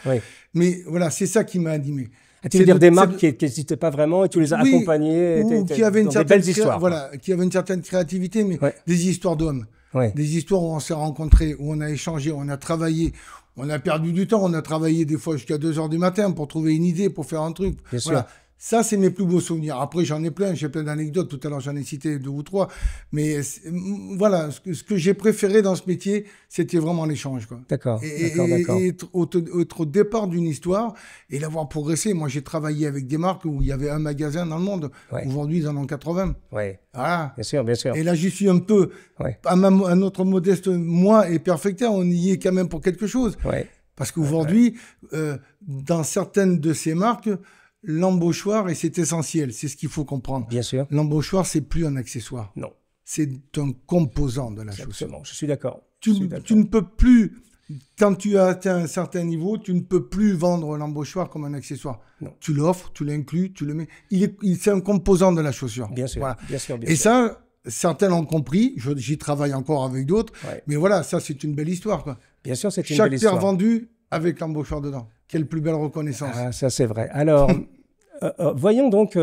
[SPEAKER 2] Mais voilà, c'est ça qui m'a animé.
[SPEAKER 1] Tu veux dire des marques qui n'existaient pas vraiment et tu les as accompagnées
[SPEAKER 2] ou qui avaient
[SPEAKER 1] des belles histoires.
[SPEAKER 2] Voilà, qui avaient une certaine créativité, mais des histoires d'hommes. Des histoires où on s'est rencontrés, où on a échangé, où on a travaillé. On a perdu du temps, on a travaillé des fois jusqu'à 2 heures du matin pour trouver une idée, pour faire un truc.
[SPEAKER 1] Bien sûr.
[SPEAKER 2] Ça, c'est mes plus beaux souvenirs. Après, j'ai plein d'anecdotes. Tout à l'heure, j'en ai cité 2 ou 3. Mais voilà, ce que j'ai préféré dans ce métier, c'était vraiment l'échange.
[SPEAKER 1] D'accord.
[SPEAKER 2] Et être au départ d'une histoire et l'avoir progressé. Moi, j'ai travaillé avec des marques où il y avait un magasin dans le monde. Aujourd'hui, ils en ont 80. Voilà.
[SPEAKER 1] Bien sûr, bien sûr.
[SPEAKER 2] Et là, j'y suis un peu, à notre modeste, moi et Perfecta, on y est quand même pour quelque chose. Parce qu'aujourd'hui, dans certaines de ces marques, l'embauchoir, et c'est essentiel, c'est ce qu'il faut comprendre.
[SPEAKER 1] Bien sûr.
[SPEAKER 2] L'embauchoir, c'est plus un accessoire.
[SPEAKER 1] Non.
[SPEAKER 2] C'est un composant de la chaussure.
[SPEAKER 1] Je suis d'accord.
[SPEAKER 2] tu ne peux plus, quand tu as atteint un certain niveau, tu ne peux plus vendre l'embauchoir comme un accessoire. Non. Tu l'offres, tu l'inclus, tu le mets. C'est un composant de la chaussure.
[SPEAKER 1] Bien sûr,
[SPEAKER 2] voilà.
[SPEAKER 1] bien sûr.
[SPEAKER 2] Et ça, certains l'ont compris. J'y travaille encore avec d'autres. Ouais. Mais voilà, ça, c'est une belle histoire, quoi.
[SPEAKER 1] Bien sûr, c'est une belle histoire.
[SPEAKER 2] Chaque paire vendue avec l'embauchoir dedans. Quelle plus belle reconnaissance.
[SPEAKER 1] Ah, ça, c'est vrai. Alors, voyons donc,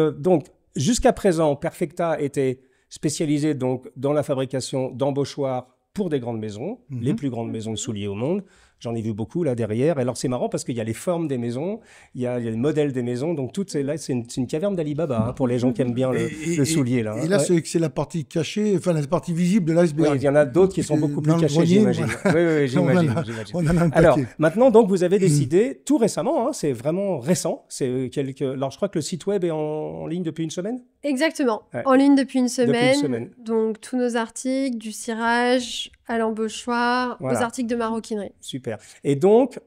[SPEAKER 1] jusqu'à présent, Perfecta était spécialisé donc dans la fabrication d'embauchoirs pour des grandes maisons, les plus grandes maisons de souliers au monde. J'en ai vu beaucoup là derrière. Alors c'est marrant parce qu'il y a les formes des maisons, il y a les modèles des maisons. Donc tout c'est là, c'est une caverne d'Alibaba pour les gens qui aiment bien le soulier là.
[SPEAKER 2] Et là, c'est la partie cachée, enfin la partie visible de l'iceberg.
[SPEAKER 1] Oui, il y en a d'autres qui sont beaucoup plus cachés, j'imagine. Oui, j'imagine.
[SPEAKER 2] On en a un paquet.
[SPEAKER 1] Alors maintenant, donc vous avez décidé tout récemment, c'est vraiment récent. C'est Alors je crois que le site web est en ligne depuis une semaine.
[SPEAKER 3] Exactement, en ligne depuis une semaine. Donc tous nos articles, du cirage à l'embauchoir, aux articles de maroquinerie.
[SPEAKER 1] Super. Et donc,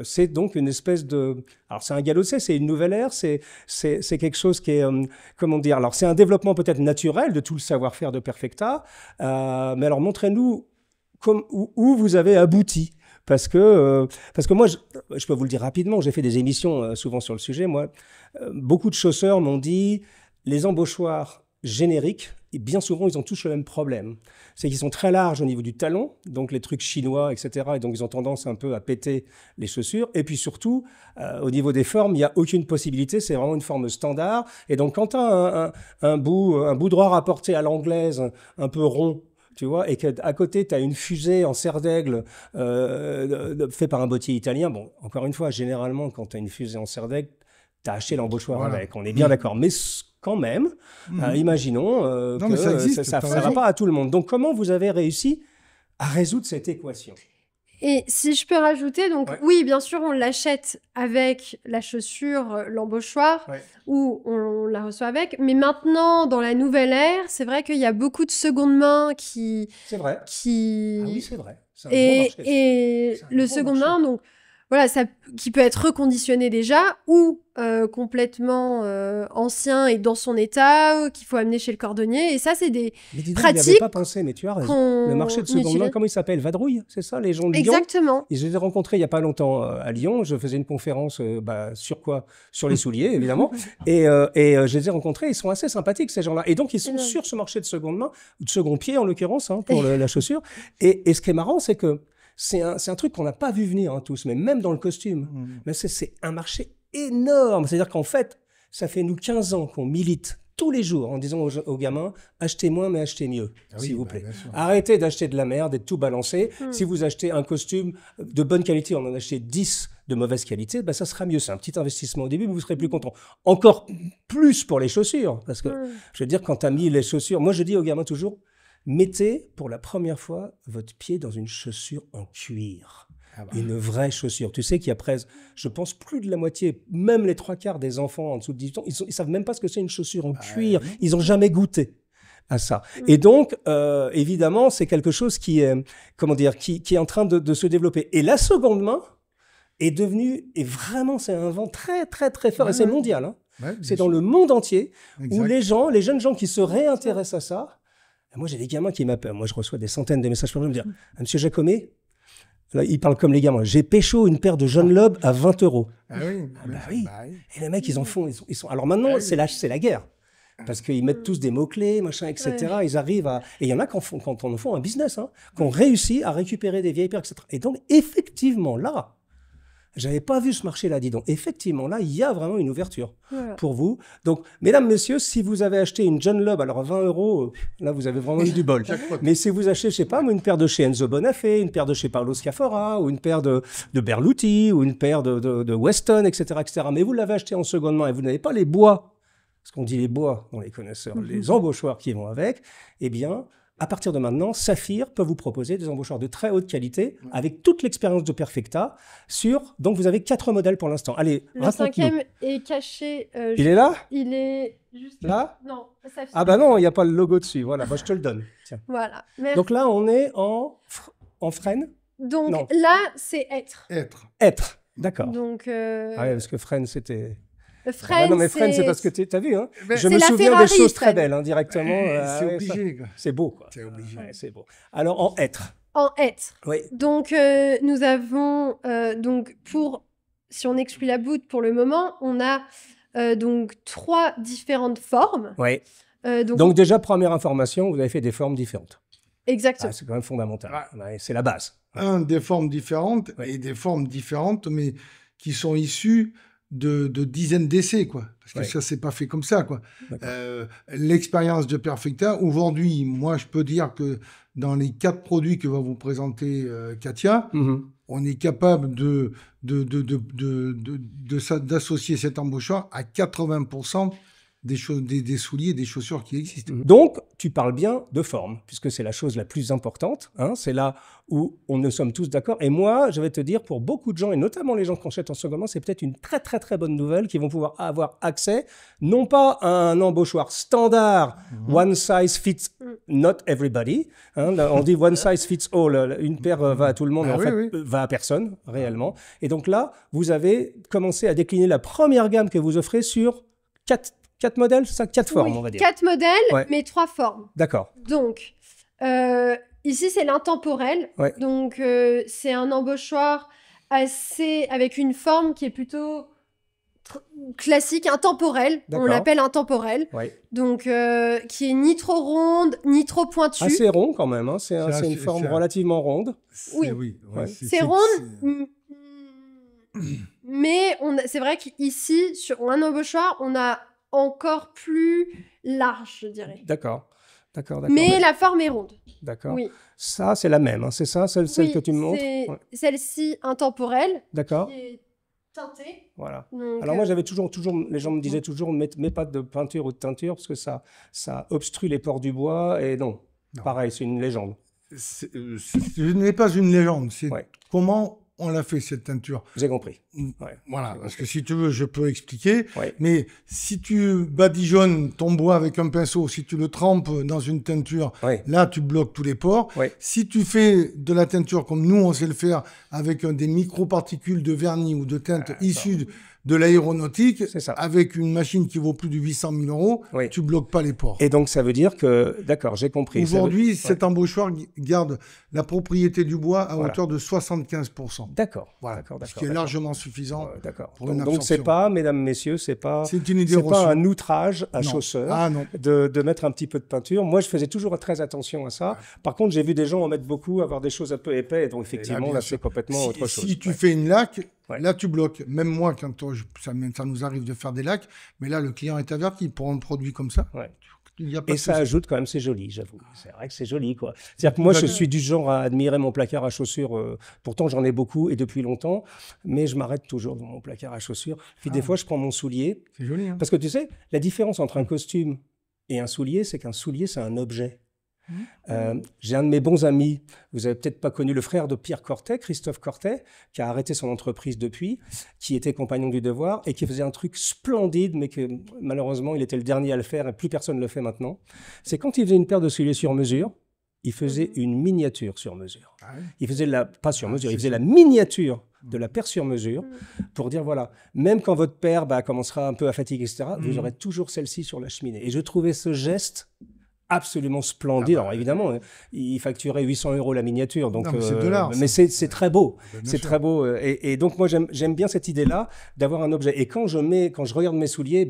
[SPEAKER 1] c'est donc une espèce de... Alors, c'est un galop-c'est, c'est une nouvelle ère, c'est quelque chose qui est... comment dire? Alors, c'est un développement peut-être naturel de tout le savoir-faire de Perfecta. Mais alors, montrez-nous où vous avez abouti. Parce que moi, je peux vous le dire rapidement, j'ai fait des émissions souvent sur le sujet. Moi, beaucoup de chausseurs m'ont dit, les embauchoirs génériques, et bien souvent, ils ont tous le même problème. C'est qu'ils sont très larges au niveau du talon, donc les trucs chinois, etc. Et donc, ils ont tendance un peu à péter les chaussures. Et puis surtout, au niveau des formes, il n'y a aucune possibilité. C'est vraiment une forme standard. Et donc, quand tu as un boudoir rapporté à l'anglaise, un peu rond, tu vois, et qu'à côté, tu as une fusée en serre d'aigle fait par un bottier italien. Bon, encore une fois, généralement, quand tu as une fusée en serre d'aigle, tu as acheté l'embauchoir avec. On est bien d'accord. Mais quand même, imaginons que ça ne va pas à tout le monde. Donc, comment vous avez réussi à résoudre cette équation?
[SPEAKER 3] Et si je peux rajouter, donc oui, bien sûr, on l'achète avec la chaussure, l'embauchoir, ou on la reçoit avec. Mais maintenant, dans la nouvelle ère, c'est vrai qu'il y a beaucoup de seconde main qui...
[SPEAKER 1] C'est vrai. Ah oui, c'est vrai.
[SPEAKER 3] Et le seconde main, donc... Voilà, qui peut être reconditionné déjà ou complètement ancien et dans son état, qu'il faut amener chez le cordonnier. Et ça, c'est des pratiques.
[SPEAKER 1] Je n'y avais pas pensé, mais tu as raison. Le marché de seconde main, comment il s'appelle? Vadrouille, c'est ça, les gens de Lyon?
[SPEAKER 3] Exactement.
[SPEAKER 1] Et je les ai rencontrés il n'y a pas longtemps à Lyon. Je faisais une conférence sur quoi? Sur les souliers, évidemment. et je les ai rencontrés, ils sont assez sympathiques, ces gens-là. Et donc, ils sont sur ce marché de seconde main, ou de second pied en l'occurrence, pour la chaussure. Et ce qui est marrant, c'est que c'est un truc qu'on n'a pas vu venir tous, mais même dans le costume. Mais c'est un marché énorme. C'est-à-dire qu'en fait, ça fait nous 15 ans qu'on milite tous les jours en disant aux gamins, achetez moins mais achetez mieux, s'il vous plaît. Arrêtez d'acheter de la merde et de tout balancer. Si vous achetez un costume de bonne qualité, on en achète 10 de mauvaise qualité, ça sera mieux. C'est un petit investissement au début, mais vous serez plus content. Encore plus pour les chaussures. Parce que, je veux dire, quand tu as mis les chaussures... Moi, je dis aux gamins toujours, mettez pour la première fois votre pied dans une chaussure en cuir. Une vraie chaussure. Tu sais qu'il y a presque, je pense, plus de la moitié, même les 3/4 des enfants en dessous de 18 ans, ils ne savent même pas ce que c'est une chaussure en cuir. Ils n'ont jamais goûté à ça. Et donc, évidemment, c'est quelque chose qui est, qui est en train de se développer. Et la seconde main est devenue, et vraiment, c'est un vent très, très, très fort. Et c'est mondial. Hein. C'est dans le monde entier où les jeunes gens qui se réintéressent à ça. Moi, j'ai des gamins qui m'appellent. Moi, je reçois des centaines de messages pour me dire « Monsieur Jacomet », là, il parle comme les gamins. « J'ai pécho une paire de John Lobb à 20 €.
[SPEAKER 2] Ah oui.
[SPEAKER 1] Oui. Et les mecs, ils en font. Ils sont... Alors maintenant, c'est la guerre. Parce qu'ils mettent tous des mots-clés, machin, etc. Ils arrivent à... Et il y en a qui en font un business, qui ont réussi à récupérer des vieilles paires, etc. Et donc, effectivement, là... J'avais pas vu ce marché-là, dis donc. Effectivement, là, il y a vraiment une ouverture pour vous. Donc, mesdames, messieurs, si vous avez acheté une John Lobb, alors à 20 €, là, vous avez vraiment eu du bol. Mais si vous achetez, je sais pas, une paire de chez Enzo Bonafé, une paire de chez Paolo Schiaffora, ou une paire de Berluti, ou une paire de Weston, etc., mais vous l'avez acheté en seconde main et vous n'avez pas les bois, ce qu'on dit les bois dans les connaisseurs, les embauchoirs qui vont avec, eh bien, à partir de maintenant, Saphir peut vous proposer des embauchoirs de très haute qualité avec toute l'expérience de Perfecta donc vous avez 4 modèles pour l'instant. Allez,
[SPEAKER 3] le 5e est caché.
[SPEAKER 1] Il est là?
[SPEAKER 3] Il est juste
[SPEAKER 1] là.
[SPEAKER 3] Non, Saphir.
[SPEAKER 1] Ah bah non, il n'y a pas le logo dessus. Voilà, je te le donne. Tiens.
[SPEAKER 3] Voilà. Merci.
[SPEAKER 1] Donc là, on est en frêne.
[SPEAKER 3] Donc là, c'est
[SPEAKER 2] être.
[SPEAKER 1] D'accord.
[SPEAKER 3] Donc.
[SPEAKER 1] Ah ouais, parce que frêne, c'était.
[SPEAKER 3] Frêne,
[SPEAKER 1] non, mais frêne, c'est parce que tu as vu, hein. Je me souviens
[SPEAKER 3] Ferrari,
[SPEAKER 1] des choses très belles, directement.
[SPEAKER 2] C'est obligé, quoi.
[SPEAKER 1] C'est beau, quoi.
[SPEAKER 2] C'est obligé.
[SPEAKER 1] C'est beau. Alors, en être.
[SPEAKER 3] en hêtre.
[SPEAKER 1] Oui.
[SPEAKER 3] Donc, nous avons, si on exclut la boute pour le moment, on a donc 3 différentes formes.
[SPEAKER 1] Oui. Donc, déjà, première information, vous avez fait des formes différentes.
[SPEAKER 3] Exactement.
[SPEAKER 1] C'est quand même fondamental. Ouais, c'est la base.
[SPEAKER 2] Des formes différentes et des formes différentes, mais qui sont issues de dizaines d'essais, quoi. Parce que ça, c'est pas fait comme ça, quoi. L'expérience de Perfecta, aujourd'hui, moi, je peux dire que dans les 4 produits que va vous présenter Katia, on est capable d'associer cet embauchoir à 80% des souliers et des chaussures qui existent.
[SPEAKER 1] Donc, tu parles bien de forme, puisque c'est la chose la plus importante. Hein, c'est là où on ne sommes tous d'accord. Et moi, je vais te dire, pour beaucoup de gens, et notamment les gens qui achètent en seconde main, c'est peut-être une très, très, très bonne nouvelle qu'ils vont pouvoir avoir accès, non pas à un embauchoir standard, one size fits not everybody. Hein, on dit one size fits all. Une paire va à tout le monde, mais en fait, va à personne, réellement. Et donc là, vous avez commencé à décliner la première gamme que vous offrez sur 4 modèles, c'est ça? 4 formes, on va dire.
[SPEAKER 3] 4 modèles, mais 3 formes.
[SPEAKER 1] D'accord.
[SPEAKER 3] Donc, ici, c'est l'intemporel. Donc, c'est un embauchoir avec une forme qui est plutôt classique, intemporelle. On l'appelle intemporel. Donc, qui est ni trop ronde, ni trop pointue.
[SPEAKER 1] Assez rond quand même. Hein. C'est une forme relativement ronde.
[SPEAKER 3] Oui. C'est ronde. Mais c'est vrai qu'ici, sur un embauchoir, on a encore plus large, je dirais.
[SPEAKER 1] D'accord.
[SPEAKER 3] Mais la forme est ronde.
[SPEAKER 1] D'accord. Oui. Ça, c'est la même, hein, c'est ça, celle que tu me montres?
[SPEAKER 3] Celle-ci intemporelle.
[SPEAKER 1] D'accord.
[SPEAKER 3] Qui est teintée.
[SPEAKER 1] Voilà. Donc, alors moi, j'avais toujours, les gens me disaient toujours, mets pas de peinture ou de teinture parce que ça obstrue les pores du bois. Et non. Pareil, c'est une légende.
[SPEAKER 2] Ce n'est pas une légende. C'est comment on l'a fait, cette teinture.
[SPEAKER 1] J'ai compris.
[SPEAKER 2] Voilà, parce que si tu veux, je peux expliquer. Mais si tu badigeonnes ton bois avec un pinceau, si tu le trempes dans une teinture, là, tu bloques tous les pores. Si tu fais de la teinture comme nous, on sait le faire, avec des microparticules de vernis ou de teinte issues de l'aéronautique, avec une machine qui vaut plus de 800 000 euros, tu bloques pas les pores.
[SPEAKER 1] Et donc, ça veut dire que, d'accord, j'ai compris.
[SPEAKER 2] Aujourd'hui, cet embauchoir garde la propriété du bois à hauteur de 75%.
[SPEAKER 1] D'accord.
[SPEAKER 2] Voilà. Ce qui est largement suffisant pour une absorption.
[SPEAKER 1] Donc, c'est pas, mesdames, messieurs, c'est pas un outrage à chausseur de mettre un petit peu de peinture. Moi, je faisais toujours très attention à ça. Par contre, j'ai vu des gens en mettre beaucoup, avoir des choses un peu épais. Donc, effectivement, là c'est complètement autre chose.
[SPEAKER 2] Si tu fais une laque, là, tu bloques. Même moi, quand ça nous arrive de faire des lacs, mais là, le client est averti pour un produit comme ça.
[SPEAKER 1] Et ça ajoute quand même, c'est joli, j'avoue. C'est vrai que c'est joli, quoi. C'est-à-dire que moi, je suis du genre à admirer mon placard à chaussures. Pourtant, j'en ai beaucoup et depuis longtemps, mais je m'arrête toujours dans mon placard à chaussures. Puis des fois, je prends mon soulier.
[SPEAKER 2] C'est joli, hein.
[SPEAKER 1] Parce que tu sais, la différence entre un costume et un soulier, c'est qu'un soulier, c'est un objet. J'ai un de mes bons amis, vous avez peut-être pas connu le frère de Pierre Cortet, Christophe Cortet, qui a arrêté son entreprise depuis, qui était compagnon du devoir et qui faisait un truc splendide, mais que malheureusement il était le dernier à le faire et plus personne ne le fait maintenant. C'est quand il faisait une paire de souliers sur mesure, il faisait une miniature sur mesure. Il faisait pas sur mesure, il faisait la miniature de la paire sur mesure pour dire voilà, même quand votre paire commencera un peu à fatiguer, etc., vous aurez toujours celle-ci sur la cheminée. Et je trouvais ce geste absolument splendide. Alors évidemment, il facturait 800 € la miniature, donc
[SPEAKER 2] c'est de l'art.
[SPEAKER 1] Mais c'est très beau, c'est très beau. Et donc moi j'aime bien cette idée-là d'avoir un objet. Et quand je regarde mes souliers,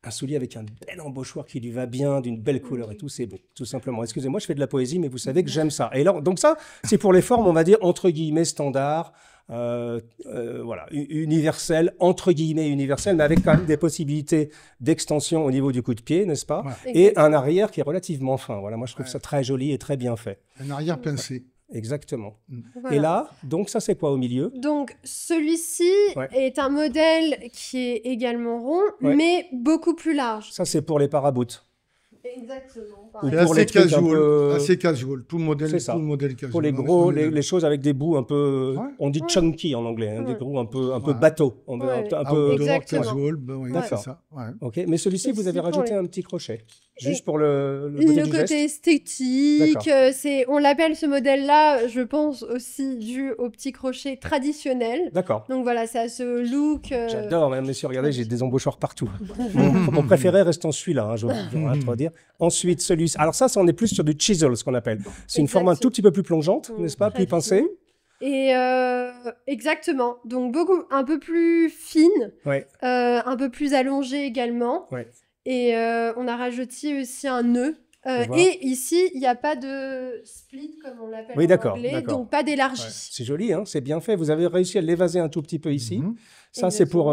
[SPEAKER 1] un soulier avec un bel embauchoir qui lui va bien, d'une belle couleur et tout, c'est beau, tout simplement. Excusez-moi, je fais de la poésie, mais vous savez que j'aime ça. Et là, donc ça, c'est pour les formes, on va dire entre guillemets standard. Voilà, universel, entre guillemets universel, mais avec quand même des possibilités d'extension au niveau du coup de pied, n'est-ce pas? Et un arrière qui est relativement fin. Voilà, moi je trouve ça très joli et très bien fait.
[SPEAKER 2] Un arrière pincé.
[SPEAKER 1] Exactement. Voilà. Et là, donc ça c'est quoi au milieu?
[SPEAKER 3] Donc celui-ci est un modèle qui est également rond, mais beaucoup plus large.
[SPEAKER 1] Ça c'est pour les paraboutes.
[SPEAKER 3] Exactement.
[SPEAKER 2] Assez casual, tout le modèle casual.
[SPEAKER 1] Pour les gros, les choses avec des bouts un peu, on dit chunky en anglais, hein, des gros un peu bateau, un peu
[SPEAKER 2] casual, c'est ça.
[SPEAKER 1] Ok, mais celui-ci vous avez rajouté un petit crochet. Juste pour le côté du geste.
[SPEAKER 3] Esthétique. On l'appelle ce modèle-là, je pense, aussi dû au petit crochet traditionnel.
[SPEAKER 1] D'accord.
[SPEAKER 3] Donc voilà, ça a ce look.
[SPEAKER 1] J'adore, mesdames, messieurs, regardez, j'ai des embauchoirs partout. Mon préféré reste en celui-là, hein, je dois dire. Ensuite, celui-ci. Alors ça, on est plus sur du chisel, ce qu'on appelle. C'est une forme un tout petit peu plus plongeante, n'est-ce pas, plus pincée.
[SPEAKER 3] Et exactement. Donc un peu plus fine, un peu plus allongée également. Ouais. Et on a rajouté aussi un nœud. Et ici, il n'y a pas de split, comme on l'appelle en anglais, donc pas d'élargi. Ouais.
[SPEAKER 1] C'est joli, hein, c'est bien fait. Vous avez réussi à l'évaser un tout petit peu ici. Ça, c'est pour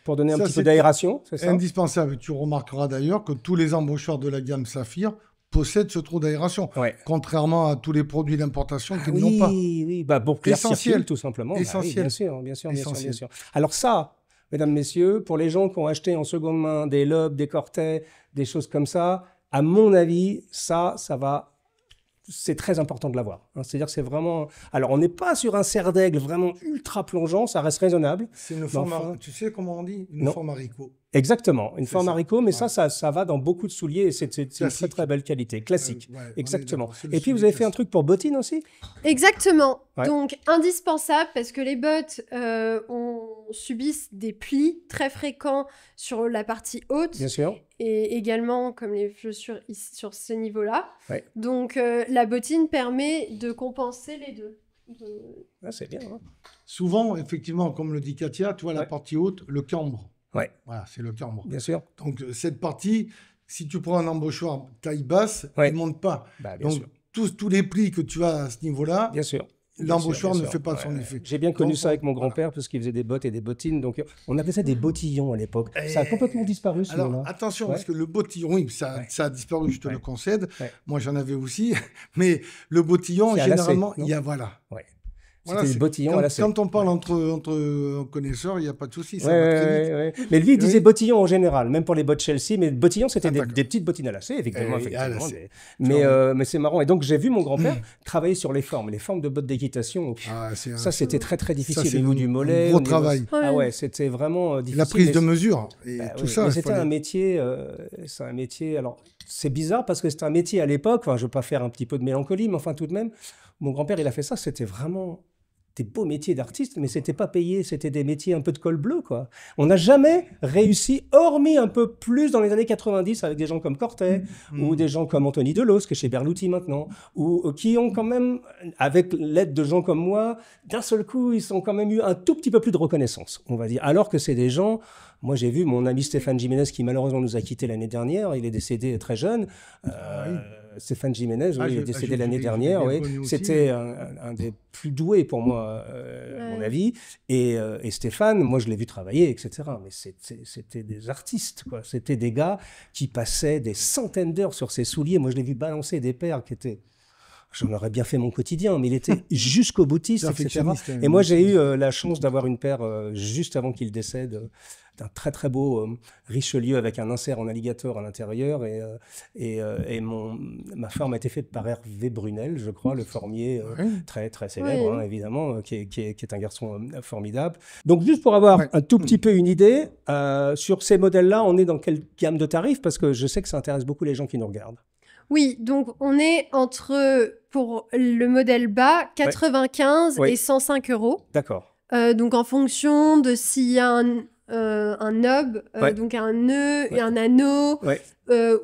[SPEAKER 1] donner un petit peu d'aération, c'est ça?
[SPEAKER 2] Indispensable. Tu remarqueras d'ailleurs que tous les embauchoirs de la gamme Saphir possèdent ce trou d'aération, contrairement à tous les produits d'importation qui n'ont pas.
[SPEAKER 1] Oui, pour clair circule, tout simplement.
[SPEAKER 2] Essentiel.
[SPEAKER 1] Bien sûr. Alors ça, mesdames, messieurs, pour les gens qui ont acheté en seconde main des lobes, des cortets, des choses comme ça, à mon avis, ça va... C'est très important de l'avoir. Hein. C'est-à-dire que c'est vraiment... Alors, on n'est pas sur un serre d'aigle vraiment ultra plongeant, ça reste raisonnable.
[SPEAKER 2] C'est une forme... Tu sais comment on dit? Une forme haricot.
[SPEAKER 1] Exactement, une forme haricot, mais ça va dans beaucoup de souliers et c'est une très très belle qualité, classique. Exactement. Et puis vous avez fait un truc pour bottines aussi?
[SPEAKER 3] Exactement. Ouais. Donc indispensable parce que les bottes subissent des plis très fréquents sur la partie haute.
[SPEAKER 1] Bien sûr.
[SPEAKER 3] Et également comme les chaussures ici, sur ce niveau-là. Ouais. Donc la bottine permet de compenser les deux.
[SPEAKER 1] C'est bien. Hein.
[SPEAKER 2] Souvent, effectivement, comme le dit Katia, tu vois la partie haute, le cambre.
[SPEAKER 1] Ouais.
[SPEAKER 2] Voilà, c'est le cambre.
[SPEAKER 1] Bien sûr.
[SPEAKER 2] Donc, cette partie, si tu prends un embauchoir taille basse, il ne monte pas. Donc, tous les plis que tu as à ce niveau-là, l'embauchoir ne fait pas son effet.
[SPEAKER 1] J'ai bien connu ça avec mon grand-père, parce qu'il faisait des bottes et des bottines. Donc, on appelait ça des bottillons à l'époque. Ça a complètement disparu, ce
[SPEAKER 2] Alors, attention, parce que le bottillon, oui, ça a disparu, je te le concède. Moi, j'en avais aussi. Mais le bottillon, généralement, il y a... Voilà.
[SPEAKER 1] C'était des bottillons.
[SPEAKER 2] Quand on parle entre connaisseurs, il n'y a pas de souci.
[SPEAKER 1] Mais lui, il disait bottillons en général, même pour les bottes Chelsea. Mais bottillons, c'était des petites bottines à lacets, effectivement. Mais c'est marrant. Et donc, j'ai vu mon grand-père travailler sur les formes de bottes d'équitation. Ça, c'était très, très difficile. Au niveau du mollet.
[SPEAKER 2] Gros travail.
[SPEAKER 1] Ah ouais, c'était vraiment difficile.
[SPEAKER 2] La prise de mesure et tout ça.
[SPEAKER 1] C'était un métier. C'est un métier. Alors, c'est bizarre parce que c'était un métier à l'époque. Enfin, je ne veux pas faire un petit peu de mélancolie, mais enfin, tout de même, mon grand-père, il a fait ça. C'était vraiment des beaux métiers d'artistes, mais c'était pas payé, c'était des métiers un peu de col bleu, quoi. On n'a jamais réussi, hormis un peu plus dans les années 90, avec des gens comme Cortet, ou des gens comme Anthony Delos, qui est chez Berluti maintenant, ou qui ont quand même, avec l'aide de gens comme moi, d'un seul coup, ils ont quand même eu un tout petit peu plus de reconnaissance, on va dire. Alors que c'est des gens... Moi, j'ai vu mon ami Stéphane Jiménez, qui malheureusement nous a quittés l'année dernière. Il est décédé très jeune. Stéphane Jiménez, il est décédé l'année dernière. C'était un des plus doués pour moi, à mon avis. Et Stéphane, moi, je l'ai vu travailler, etc. Mais c'était des artistes, quoi. C'était des gars qui passaient des centaines d'heures sur ses souliers. Moi, je l'ai vu balancer des paires qui étaient... J'en aurais bien fait mon quotidien, mais il était jusqu'au boutiste, etc. Et moi, j'ai eu la chance d'avoir une paire juste avant qu'il décède, d'un très très beau Richelieu avec un insert en alligator à l'intérieur. Et ma forme a été faite par Hervé Brunel, je crois, le formier très très célèbre, évidemment, qui est un garçon formidable. Donc, juste pour avoir un tout petit peu une idée, sur ces modèles-là, on est dans quelle gamme de tarifs? Parce que je sais que ça intéresse beaucoup les gens qui nous regardent.
[SPEAKER 3] Oui, donc on est pour le modèle bas, 95 et 105 €.
[SPEAKER 1] D'accord.
[SPEAKER 3] Donc en fonction de s'il y a un knob, donc un nœud et un anneau,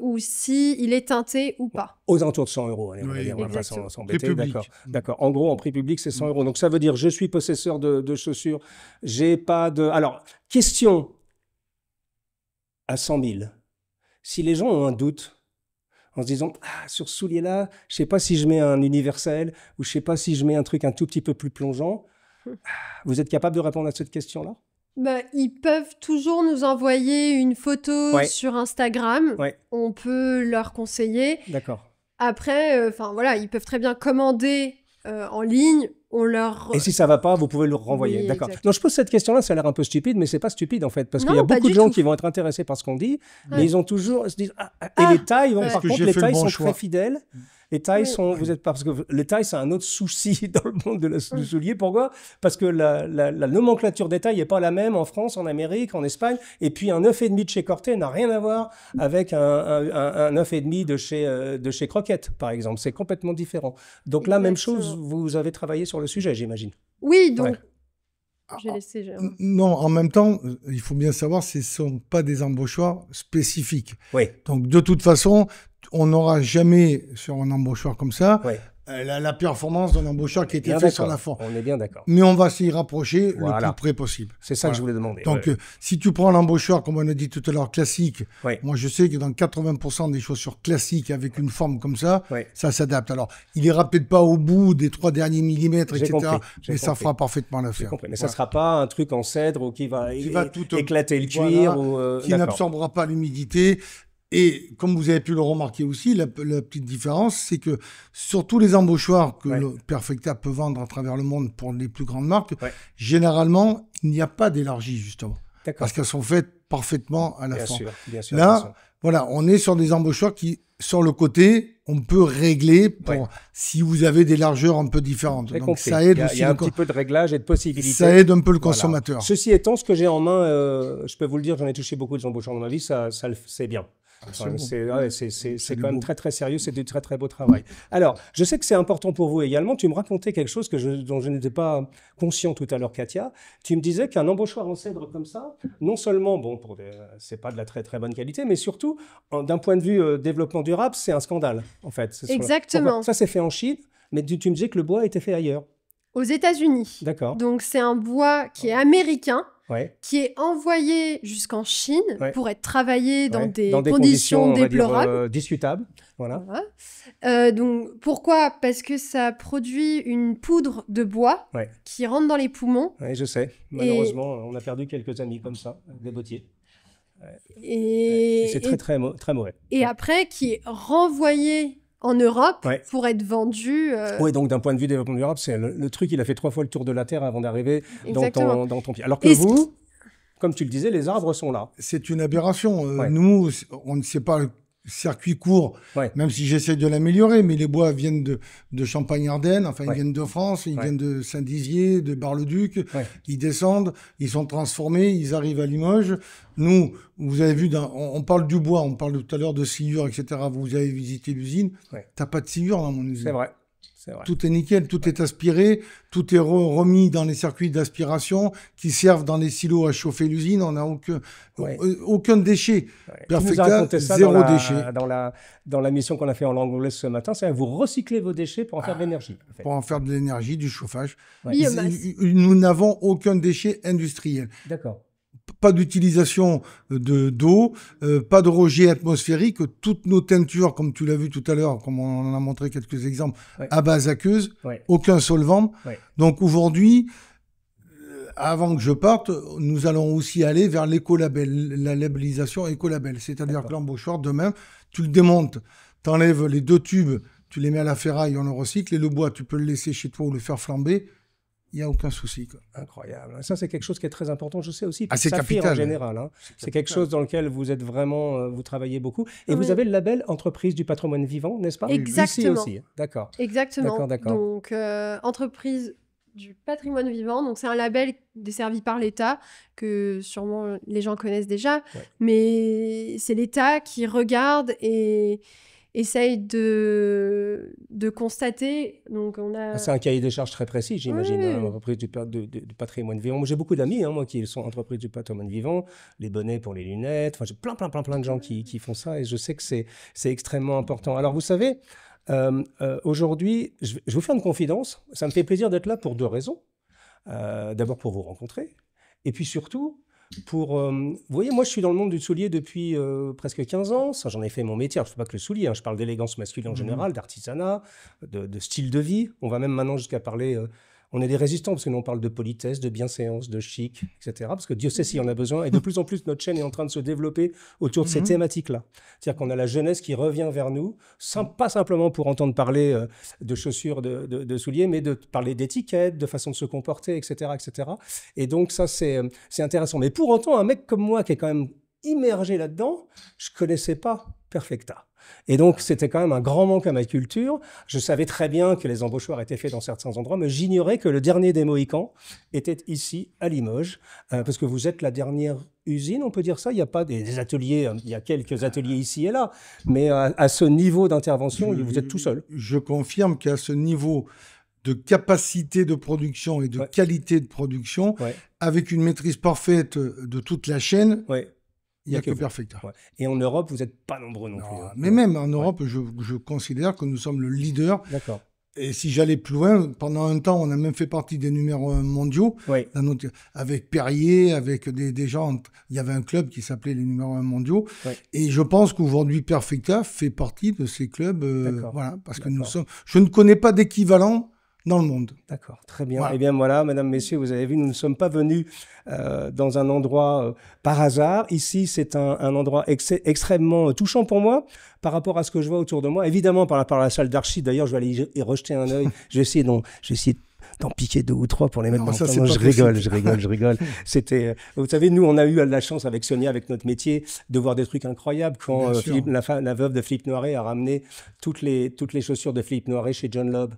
[SPEAKER 3] ou s'il est teinté ou pas.
[SPEAKER 1] Aux alentours de 100 €, allez, on va pas s'embêter. D'accord. En gros, en prix public, c'est 100 €. Donc ça veut dire, je suis possesseur de chaussures, j'ai pas de... Alors, question à 100 000. Si les gens ont un doute, en se disant, sur ce soulier-là, je ne sais pas si je mets un universel ou je ne sais pas si je mets un truc un tout petit peu plus plongeant. Vous êtes capable de répondre à cette question-là?
[SPEAKER 3] Ils peuvent toujours nous envoyer une photo sur Instagram. On peut leur conseiller.
[SPEAKER 1] D'accord.
[SPEAKER 3] Après, ils peuvent très bien commander en ligne.
[SPEAKER 1] Et si ça va pas, vous pouvez le renvoyer. D'accord. Non, je pose cette question-là, ça a l'air un peu stupide, mais c'est pas stupide en fait, parce qu'il y a beaucoup de gens qui vont être intéressés par ce qu'on dit, mais ils se disent et les tailles, par contre, les tailles sont très fidèles. Les tailles sont... Vous êtes pas... Parce que les tailles, c'est un autre souci dans le monde du soulier. Pourquoi? Parce que la nomenclature des tailles n'est pas la même en France, en Amérique, en Espagne. Et puis, un 9,5 de chez Corté n'a rien à voir avec un 9,5 de chez Croquette, par exemple. C'est complètement différent. Donc là, même chose, vous avez travaillé sur le sujet, j'imagine.
[SPEAKER 3] Oui, donc... J'ai laissé...
[SPEAKER 2] Non, en même temps, il faut bien savoir, ce ne sont pas des embauchoirs spécifiques.
[SPEAKER 1] Oui.
[SPEAKER 2] Donc, de toute façon, on n'aura jamais, sur un embauchoir comme ça, la performance d'un embauchoir qui a été fait sur la forme.
[SPEAKER 1] On est bien d'accord.
[SPEAKER 2] Mais on va s'y rapprocher le plus près possible.
[SPEAKER 1] C'est ça que je voulais demander.
[SPEAKER 2] Donc, si tu prends l'embauchoir, comme on a dit tout à l'heure, classique, moi je sais que dans 80% des chaussures classiques avec une forme comme ça, ça s'adapte. Alors, il ira peut-être pas au bout des 3 derniers millimètres, etc. Mais ça fera parfaitement l'affaire.
[SPEAKER 1] Mais ça ne sera pas un truc en cèdre ou qui va tout éclater le cuir.
[SPEAKER 2] Qui n'absorbera pas l'humidité. Et comme vous avez pu le remarquer aussi, la petite différence, c'est que sur tous les embauchoirs que le Perfecta peut vendre à travers le monde pour les plus grandes marques, généralement, il n'y a pas d'élargie, justement. Parce qu'elles sont faites parfaitement à la forme.
[SPEAKER 1] Bien sûr.
[SPEAKER 2] Là, voilà, on est sur des embauchoirs qui, sur le côté, on peut régler pour si vous avez des largeurs un peu différentes. Donc, ça aide aussi.
[SPEAKER 1] Il y a un petit peu de réglage et de possibilités.
[SPEAKER 2] Ça aide un peu le consommateur.
[SPEAKER 1] Ceci étant, ce que j'ai en main, je peux vous le dire, j'en ai touché beaucoup de embauchoirs dans ma vie, c'est bien. C'est quand même très très sérieux, c'est du très très beau travail. Alors, je sais que c'est important pour vous également. Tu me racontais quelque chose dont je n'étais pas conscient tout à l'heure, Katia. Tu me disais qu'un embauchoir en cèdre comme ça, non seulement, c'est pas de la très très bonne qualité, mais surtout, d'un point de vue développement durable, c'est un scandale, en fait.
[SPEAKER 3] Exactement.
[SPEAKER 1] Ça, c'est fait en Chine, mais tu me disais que le bois a été fait ailleurs.
[SPEAKER 3] Aux États-Unis.
[SPEAKER 1] D'accord.
[SPEAKER 3] Donc, c'est un bois qui est américain. Qui est envoyé jusqu'en Chine pour être travaillé dans des conditions déplorables.
[SPEAKER 1] Discutables. Voilà.
[SPEAKER 3] Donc, pourquoi? Parce que ça produit une poudre de bois qui rentre dans les poumons.
[SPEAKER 1] Oui, je sais. Malheureusement, on a perdu quelques amis comme ça, des bottiers.
[SPEAKER 3] Et
[SPEAKER 1] c'est très mauvais.
[SPEAKER 3] Et après, qui est renvoyé en Europe pour être vendu.
[SPEAKER 1] Oui, donc d'un point de vue développement durable, c'est le truc, il a fait 3 fois le tour de la Terre avant d'arriver dans ton pied. Alors que vous, comme tu le disais, les arbres sont là.
[SPEAKER 2] C'est une aberration. Nous, on ne sait pas le circuit court, même si j'essaie de l'améliorer, mais les bois viennent de Champagne-Ardenne, enfin ils viennent de France, ils viennent de Saint-Dizier, de Bar-le-Duc, ils descendent, ils sont transformés, ils arrivent à Limoges. Nous, vous avez vu, on parle du bois, on parle tout à l'heure de sciure, etc. Vous avez visité l'usine, t'as pas de sciure dans mon usine.
[SPEAKER 1] C'est vrai.
[SPEAKER 2] Tout est nickel, tout est aspiré, tout est remis dans les circuits d'aspiration qui servent dans les silos à chauffer l'usine. On n'a aucun déchet. Perfecta, zéro déchet.
[SPEAKER 1] Dans la mission qu'on a fait en langue anglaise ce matin, c'est vous recyclez vos déchets pour en faire de l'énergie. En fait.
[SPEAKER 2] Pour en faire de l'énergie, du chauffage. Nous n'avons aucun déchet industriel.
[SPEAKER 1] D'accord.
[SPEAKER 2] Pas d'utilisation d'eau, pas de rejet atmosphérique. Toutes nos teintures, comme tu l'as vu tout à l'heure, comme on en a montré quelques exemples, à base aqueuse, aucun solvant. Donc aujourd'hui, avant que je parte, nous allons aussi aller vers l'écolabel, la labellisation écolabel. C'est-à-dire que l'embauchoir, demain, tu le démontes, tu enlèves les 2 tubes, tu les mets à la ferraille, on le recycle, et le bois, tu peux le laisser chez toi ou le faire flamber. Il n'y a aucun souci.
[SPEAKER 1] Incroyable. Ça, c'est quelque chose qui est très important, je sais aussi, pour
[SPEAKER 2] c'est
[SPEAKER 1] Saphir
[SPEAKER 2] capital,
[SPEAKER 1] en général. C'est quelque chose dans lequel vous êtes vraiment, vous travaillez beaucoup. Et vous avez le label Entreprise du patrimoine vivant, n'est-ce pas?
[SPEAKER 3] Exactement.
[SPEAKER 1] Ici aussi. D'accord.
[SPEAKER 3] Exactement. Donc, Entreprise du patrimoine vivant. Donc, c'est un label desservi par l'État que sûrement les gens connaissent déjà. Mais c'est l'État qui regarde et essaye de constater. Donc
[SPEAKER 1] c'est un cahier des charges très précis, j'imagine, l'entreprise du patrimoine vivant. J'ai beaucoup d'amis, moi, qui sont entreprises du patrimoine vivant, les bonnets pour les lunettes. Enfin, j'ai plein de gens qui font ça et je sais que c'est extrêmement important. Alors, vous savez, aujourd'hui, je vais vous faire une confidence. Ça me fait plaisir d'être là pour 2 raisons. D'abord, pour vous rencontrer. Et puis surtout, vous voyez, moi, je suis dans le monde du soulier depuis presque 15 ans. Ça, j'en ai fait mon métier. Alors, je ne fais pas que le soulier. Je parle d'élégance masculine en général, d'artisanat, de style de vie. On va même maintenant jusqu'à parler... on est des résistants parce que nous, on parle de politesse, de bienséance, de chic, etc. Parce que Dieu sait s'il y en a besoin. Et de plus en plus, notre chaîne est en train de se développer autour de ces thématiques-là. C'est-à-dire qu'on a la jeunesse qui revient vers nous, pas simplement pour entendre parler de chaussures, de souliers, mais de parler d'étiquettes, de façon de se comporter, etc. etc. Et donc, ça, c'est intéressant. Mais pour autant, un mec comme moi qui est quand même immergé là-dedans, je ne connaissais pas Perfecta. Et donc, c'était quand même un grand manque à ma culture. Je savais très bien que les embauchoirs étaient faits dans certains endroits, mais j'ignorais que le dernier des Mohicans était ici, à Limoges, parce que vous êtes la dernière usine, on peut dire ça. Il n'y a pas des ateliers, il y a quelques ateliers ici et là, mais à ce niveau d'intervention, vous êtes tout seul.
[SPEAKER 2] Je confirme qu'à ce niveau de capacité de production et de qualité de production, avec une maîtrise parfaite de toute la chaîne, il n'y a que Perfecta.
[SPEAKER 1] Et en Europe, vous n'êtes pas nombreux non plus.
[SPEAKER 2] Mais même en Europe, je considère que nous sommes le leader.
[SPEAKER 1] D'accord.
[SPEAKER 2] Et si j'allais plus loin, pendant un temps, on a même fait partie des numéros 1 mondiaux. Avec Perrier, avec des gens. Il y avait un club qui s'appelait les numéros 1 mondiaux. Et je pense qu'aujourd'hui, Perfecta fait partie de ces clubs. Voilà, parce que nous sommes. Je ne connais pas d'équivalent dans le monde.
[SPEAKER 1] D'accord, très bien. Eh bien voilà, mesdames, messieurs, vous avez vu, nous ne sommes pas venus dans un endroit par hasard. Ici, c'est un endroit extrêmement touchant pour moi par rapport à ce que je vois autour de moi. Évidemment, par la salle d'archives, d'ailleurs, je vais aller y rejeter un œil. Je vais essayer d'en piquer 2 ou 3 pour les mettre dans le temps. Je rigole. C'était, vous savez, nous, on a eu la chance avec Sonia, avec notre métier, de voir des trucs incroyables quand la veuve de Philippe Noiret a ramené toutes les chaussures de Philippe Noiret chez John Lobb,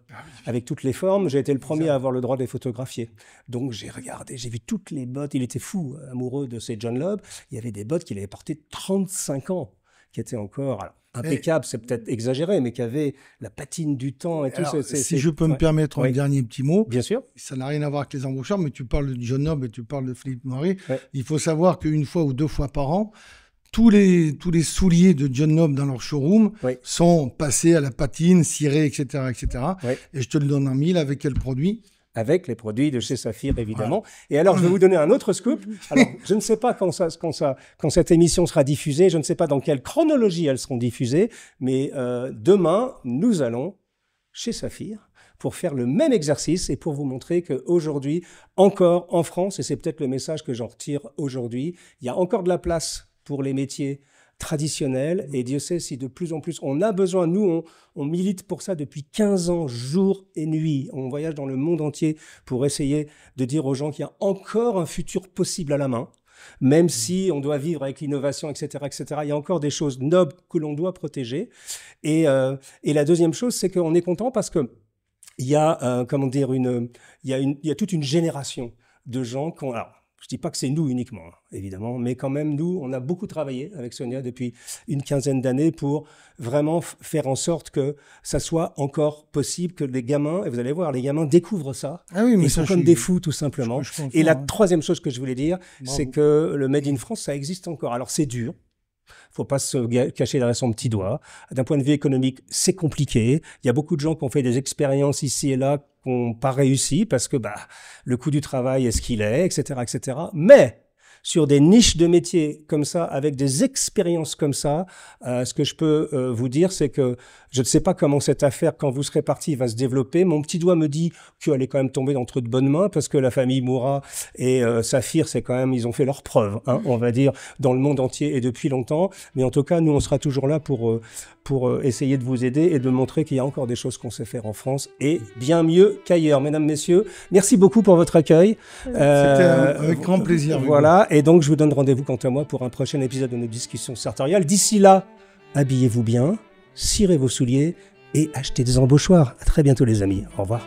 [SPEAKER 1] avec toutes les formes. J'ai été le premier à avoir le droit de les photographier. Donc, j'ai regardé, j'ai vu toutes les bottes. Il était fou, amoureux de ces John Lobb. Il y avait des bottes qu'il avait portées 35 ans, qui étaient encore... Alors, impeccable, c'est peut-être exagéré, mais qui avait la patine du temps et tout.
[SPEAKER 2] Alors, si je peux me permettre un dernier petit mot.
[SPEAKER 1] Bien sûr.
[SPEAKER 2] Ça n'a rien à voir avec les embaucheurs, mais tu parles de John Lobb et tu parles de Philippe Noiret. Il faut savoir qu'une fois ou 2 fois par an, tous les souliers de John Lobb dans leur showroom sont passés à la patine, cirés, etc., etc. Et je te le donne en mille avec quel produit?
[SPEAKER 1] Avec les produits de chez Saphir, évidemment. Et alors, je vais vous donner un autre scoop. Alors, je ne sais pas quand cette émission sera diffusée, je ne sais pas dans quelle chronologie elles seront diffusées, mais demain, nous allons chez Saphir pour faire le même exercice et pour vous montrer qu'aujourd'hui, encore en France, et c'est peut-être le message que j'en retire aujourd'hui, il y a encore de la place pour les métiers traditionnel, et Dieu sait si de plus en plus on a besoin. Nous, on milite pour ça depuis 15 ans, jour et nuit. On voyage dans le monde entier pour essayer de dire aux gens qu'il y a encore un futur possible à la main, même si on doit vivre avec l'innovation, etc., etc. Il y a encore des choses nobles que l'on doit protéger. Et la deuxième chose, c'est qu'on est content parce que il y a, il y a toute une génération de gens qui ont... Alors, je ne dis pas que c'est nous uniquement, évidemment, mais quand même, nous, on a beaucoup travaillé avec Sonia depuis une quinzaine d'années pour vraiment faire en sorte que ça soit encore possible, que les gamins, et vous allez voir, les gamins découvrent ça, ils sont comme des fous, tout simplement. Et la troisième chose que je voulais dire, c'est que le Made in France, ça existe encore. Alors, c'est dur. Faut pas se cacher derrière son petit doigt. D'un point de vue économique, c'est compliqué. Il y a beaucoup de gens qui ont fait des expériences ici et là qui n'ont pas réussi parce que le coût du travail est ce qu'il est, etc., etc. Mais sur des niches de métiers comme ça, avec des expériences comme ça, ce que je peux vous dire, c'est que je ne sais pas comment cette affaire, quand vous serez parti, va se développer. Mon petit doigt me dit qu'elle est quand même tombée entre de bonnes mains, parce que la famille Moura et Saphir, c'est quand même, ils ont fait leurs preuves, hein, on va dire, dans le monde entier et depuis longtemps. Mais en tout cas, nous, on sera toujours là pour essayer de vous aider et de montrer qu'il y a encore des choses qu'on sait faire en France et bien mieux qu'ailleurs. Mesdames, messieurs, merci beaucoup pour votre accueil.
[SPEAKER 2] C'était avec grand plaisir.
[SPEAKER 1] Voilà. Et donc, je vous donne rendez-vous, quant à moi, pour un prochain épisode de nos discussions sartoriales. D'ici là, habillez-vous bien, cirez vos souliers et achetez des embauchoirs. À très bientôt, les amis. Au revoir.